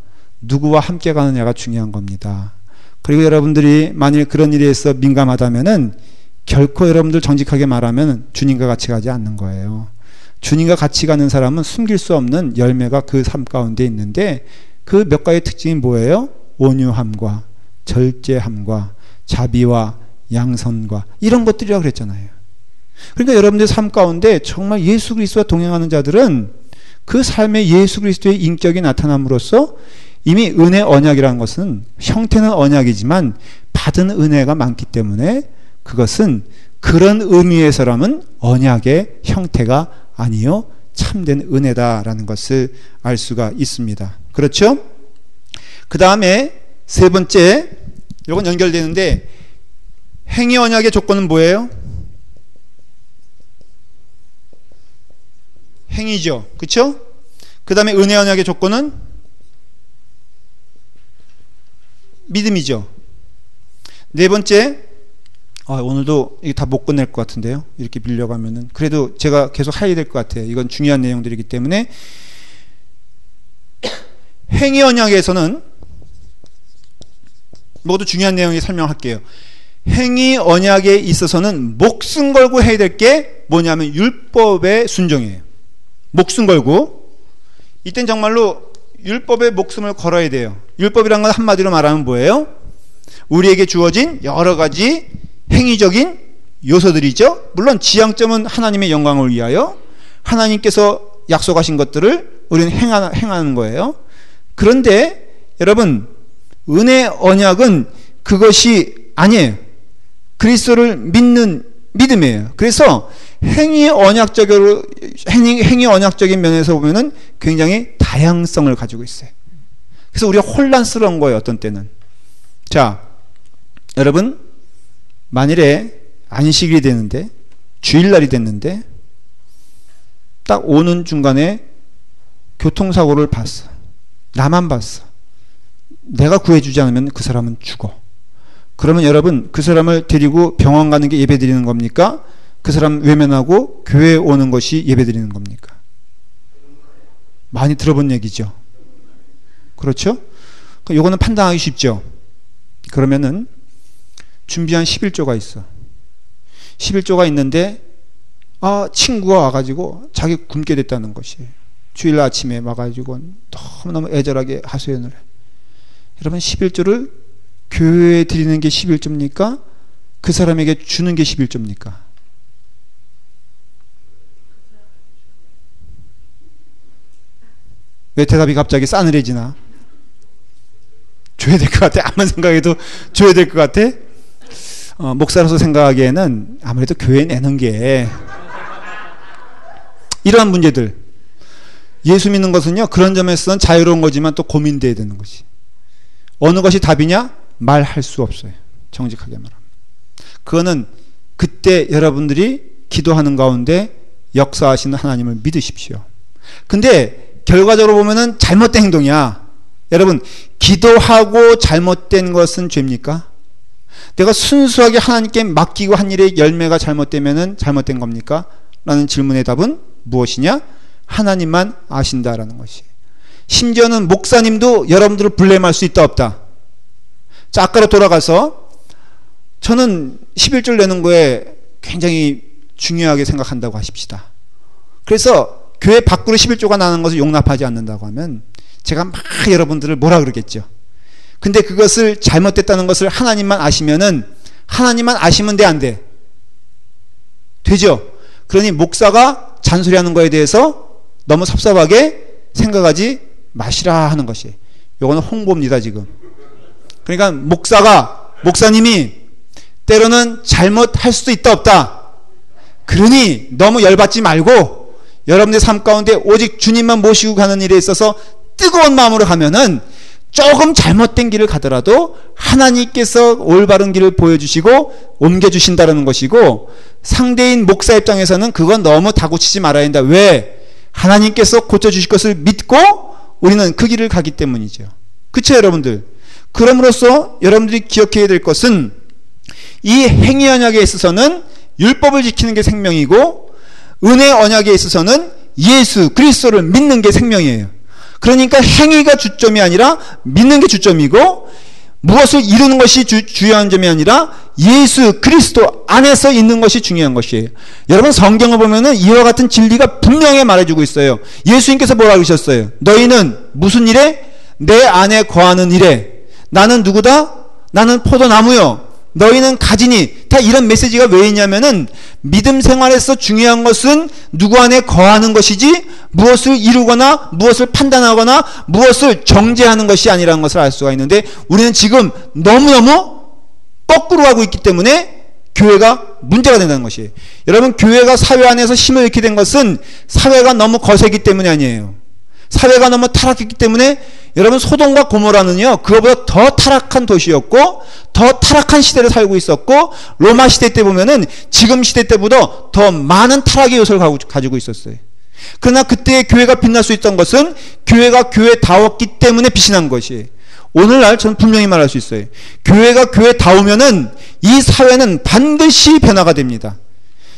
누구와 함께 가느냐가 중요한 겁니다. 그리고 여러분들이 만일 그런 일에 있어 민감하다면은 결코 여러분들 정직하게 말하면 주님과 같이 가지 않는 거예요. 주님과 같이 가는 사람은 숨길 수 없는 열매가 그 삶 가운데 있는데, 그 몇 가지 특징이 뭐예요? 온유함과 절제함과 자비와 양선과 이런 것들이라고 그랬잖아요. 그러니까 여러분들 삶 가운데 정말 예수 그리스도와 동행하는 자들은 그 삶에 예수 그리스도의 인격이 나타남으로써 이미 은혜 언약이라는 것은 형태는 언약이지만 받은 은혜가 많기 때문에 그것은 그런 의미에서라면 언약의 형태가 아니요 참된 은혜다라는 것을 알 수가 있습니다. 그렇죠? 그 다음에 세 번째, 이건 연결되는데 행위 언약의 조건은 뭐예요? 행위죠. 그렇죠? 그 다음에 은혜 언약의 조건은 믿음이죠. 네 번째, 오늘도 이게 다 못 끝낼 것 같은데요. 이렇게 빌려가면은. 그래도 제가 계속 해야 될 것 같아요. 이건 중요한 내용들이기 때문에. 행위 언약에서는 모두 중요한 내용이 설명할게요. 행위 언약에 있어서는 목숨 걸고 해야 될 게 뭐냐면 율법의 순종이에요. 목숨 걸고. 이땐 정말로 율법에 목숨을 걸어야 돼요. 율법이란 건 한마디로 말하면 뭐예요? 우리에게 주어진 여러 가지 행위적인 요소들이죠. 물론 지향점은 하나님의 영광을 위하여 하나님께서 약속하신 것들을 우리는 행하는 거예요. 그런데 여러분, 은혜 언약은 그것이 아니에요. 그리스도를 믿는 믿음이에요. 그래서 행위 언약적인 면에서 보면은 굉장히 다양성을 가지고 있어요. 그래서 우리가 혼란스러운 거예요. 어떤 때는. 자, 여러분, 만일에 안식일이 됐는데, 주일날이 됐는데, 딱 오는 중간에 교통사고를 봤어. 나만 봤어. 내가 구해주지 않으면 그 사람은 죽어. 그러면 여러분, 그 사람을 데리고 병원 가는 게 예배 드리는 겁니까? 그 사람 외면하고 교회에 오는 것이 예배 드리는 겁니까? 많이 들어본 얘기죠. 그렇죠? 요거는 판단하기 쉽죠. 그러면은 준비한 11조가 있어. 11조가 있는데 친구가 와가지고 자기 굶게 됐다는 것이에요. 주일 아침에 와가지고 너무너무 애절하게 하소연을 해. 여러분, 11조를 교회에 드리는 게 11조입니까? 그 사람에게 주는 게 11조입니까? 왜 대답이 갑자기 싸늘해지나? 줘야 될 것 같아. 아무리 생각해도 줘야 될 것 같아. 목사로서 생각하기에는 아무래도 교회에 내는 게 이러한 문제들. 예수 믿는 것은요, 그런 점에서는 자유로운 거지만 또 고민돼야 되는 것이. 어느 것이 답이냐? 말할 수 없어요. 정직하게 말하면. 그거는 그때 여러분들이 기도하는 가운데 역사하시는 하나님을 믿으십시오. 근데 결과적으로 보면은 잘못된 행동이야. 여러분, 기도하고 잘못된 것은 죄입니까? 내가 순수하게 하나님께 맡기고 한 일의 열매가 잘못되면은 잘못된 겁니까? 라는 질문의 답은 무엇이냐? 하나님만 아신다라는 것이. 심지어는 목사님도 여러분들을 블레임할 수 있다 없다. 자, 아까로 돌아가서 저는 11절 내는 거에 굉장히 중요하게 생각한다고 하십시다. 그래서 교회 밖으로 11조가 나는 것을 용납하지 않는다고 하면 제가 막 여러분들을 뭐라 그러겠죠. 근데 그것을 잘못됐다는 것을 하나님만 아시면은 하나님만 아시면 돼, 안 돼? 되죠? 그러니 목사가 잔소리하는 거에 대해서 너무 섭섭하게 생각하지 마시라 하는 것이. 요거는 홍보입니다, 지금. 그러니까 목사님이 때로는 잘못할 수도 있다 없다. 그러니 너무 열받지 말고 여러분의 삶 가운데 오직 주님만 모시고 가는 일에 있어서 뜨거운 마음으로 가면은 조금 잘못된 길을 가더라도 하나님께서 올바른 길을 보여주시고 옮겨주신다는 것이고, 상대인 목사 입장에서는 그건 너무 다고치지 말아야 한다. 왜? 하나님께서 고쳐주실 것을 믿고 우리는 그 길을 가기 때문이죠. 그쵸, 여러분들? 그럼으로써 여러분들이 기억해야 될 것은 이 행위 언약에 있어서는 율법을 지키는 게 생명이고, 은혜 언약에 있어서는 예수 그리스도를 믿는 게 생명이에요. 그러니까 행위가 주점이 아니라 믿는 게 주점이고, 무엇을 이루는 것이 주요한 점이 아니라 예수 그리스도 안에서 있는 것이 중요한 것이에요. 여러분, 성경을 보면은 이와 같은 진리가 분명히 말해주고 있어요. 예수님께서 뭐라 그러셨어요? 너희는 무슨 일에? 내 안에 거하는 일에. 나는 누구다? 나는 포도나무요. 너희는 가지니. 다 이런 메시지가 왜 있냐면은 믿음 생활에서 중요한 것은 누구 안에 거하는 것이지 무엇을 이루거나 무엇을 판단하거나 무엇을 정죄하는 것이 아니라는 것을 알 수가 있는데, 우리는 지금 너무너무 거꾸로 하고 있기 때문에 교회가 문제가 된다는 것이에요. 여러분, 교회가 사회 안에서 힘을 잃게 된 것은 사회가 너무 거세기 때문이 아니에요. 사회가 너무 타락했기 때문에 여러분 소돔과 고모라는요 그거보다 더 타락한 도시였고 더 타락한 시대를 살고 있었고 로마 시대 때 보면은 지금 시대 때보다 더 많은 타락의 요소를 가지고 있었어요. 그러나 그때 교회가 빛날 수 있던 것은 교회가 교회다웠기 때문에 빛이 난 것이에요. 오늘날 저는 분명히 말할 수 있어요. 교회가 교회다우면은 이 사회는 반드시 변화가 됩니다.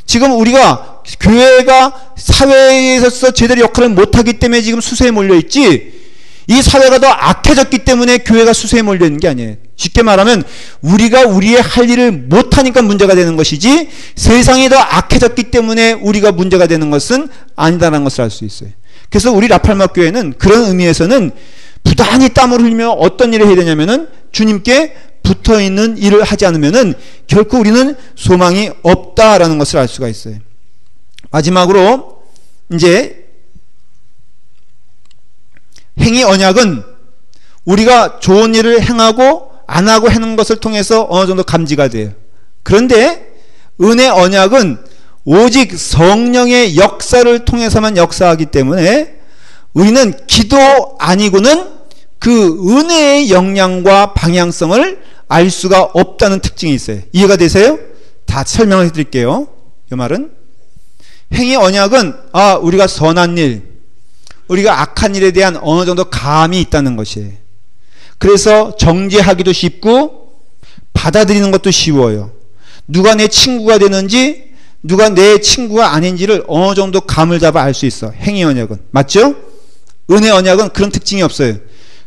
지금 우리가 교회가 사회에서 제대로 역할을 못하기 때문에 지금 수세에 몰려있지, 이 사회가 더 악해졌기 때문에 교회가 수세에 몰려있는 게 아니에요. 쉽게 말하면 우리가 우리의 할 일을 못하니까 문제가 되는 것이지 세상이 더 악해졌기 때문에 우리가 문제가 되는 것은 아니다라는 것을 알 수 있어요. 그래서 우리 라팔마 교회는 그런 의미에서는 부단히 땀을 흘리며 어떤 일을 해야 되냐면은 주님께 붙어있는 일을 하지 않으면은 결코 우리는 소망이 없다라는 것을 알 수가 있어요. 마지막으로 이제 행위 언약은 우리가 좋은 일을 행하고 안 하고 하는 것을 통해서 어느 정도 감지가 돼요. 그런데 은혜 언약은 오직 성령의 역사를 통해서만 역사하기 때문에 우리는 기도 아니고는 그 은혜의 역량과 방향성을 알 수가 없다는 특징이 있어요. 이해가 되세요? 다 설명을 해드릴게요. 이 말은 행위 언약은 우리가 선한 일, 우리가 악한 일에 대한 어느 정도 감이 있다는 것이에요. 그래서 정죄하기도 쉽고 받아들이는 것도 쉬워요. 누가 내 친구가 되는지 누가 내 친구가 아닌지를 어느 정도 감을 잡아 알 수 있어. 행위 언약은. 맞죠? 은혜 언약은 그런 특징이 없어요.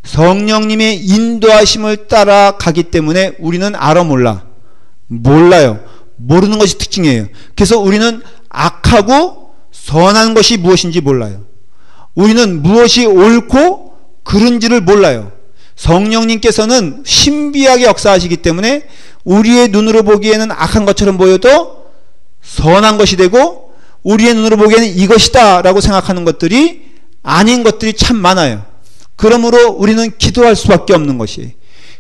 성령님의 인도하심을 따라가기 때문에 우리는 알아 몰라요. 모르는 것이 특징이에요. 그래서 우리는 악하고 선한 것이 무엇인지 몰라요. 우리는 무엇이 옳고 그른지를 몰라요. 성령님께서는 신비하게 역사하시기 때문에 우리의 눈으로 보기에는 악한 것처럼 보여도 선한 것이 되고 우리의 눈으로 보기에는 이것이다 라고 생각하는 것들이 아닌 것들이 참 많아요. 그러므로 우리는 기도할 수밖에 없는 것이,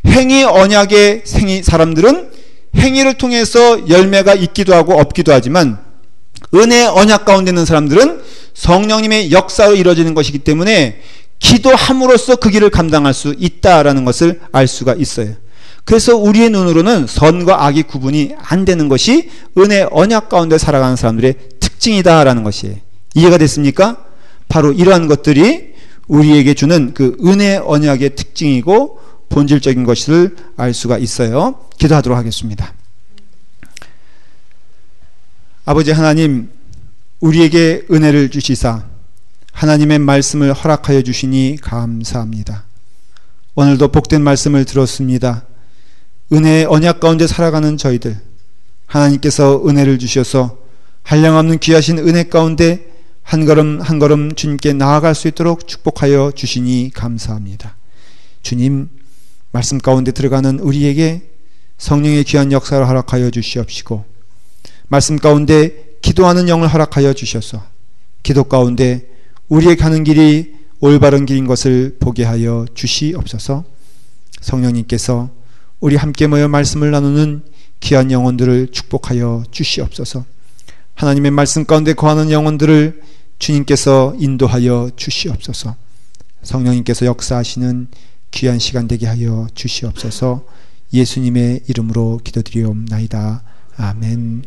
행위 언약의 사람들은 행위를 통해서 열매가 있기도 하고 없기도 하지만 은혜 언약 가운데 있는 사람들은 성령님의 역사로 이루어지는 것이기 때문에 기도함으로써 그 길을 감당할 수 있다라는 것을 알 수가 있어요. 그래서 우리의 눈으로는 선과 악이 구분이 안 되는 것이 은혜 언약 가운데 살아가는 사람들의 특징이다라는 것이에요. 이해가 됐습니까? 바로 이러한 것들이 우리에게 주는 그 은혜 언약의 특징이고 본질적인 것을 알 수가 있어요. 기도하도록 하겠습니다. 아버지 하나님, 우리에게 은혜를 주시사 하나님의 말씀을 허락하여 주시니 감사합니다. 오늘도 복된 말씀을 들었습니다. 은혜의 언약 가운데 살아가는 저희들, 하나님께서 은혜를 주셔서 한량없는 귀하신 은혜 가운데 한 걸음 한 걸음 주님께 나아갈 수 있도록 축복하여 주시니 감사합니다. 주님, 말씀 가운데 들어가는 우리에게 성령의 귀한 역사를 허락하여 주시옵시고 말씀 가운데 기도하는 영을 허락하여 주셔서 기도 가운데 우리의 가는 길이 올바른 길인 것을 보게 하여 주시옵소서. 성령님께서 우리 함께 모여 말씀을 나누는 귀한 영혼들을 축복하여 주시옵소서. 하나님의 말씀 가운데 거하는 영혼들을 주님께서 인도하여 주시옵소서. 성령님께서 역사하시는 귀한 시간 되게 하여 주시옵소서. 예수님의 이름으로 기도드리옵나이다. 아멘.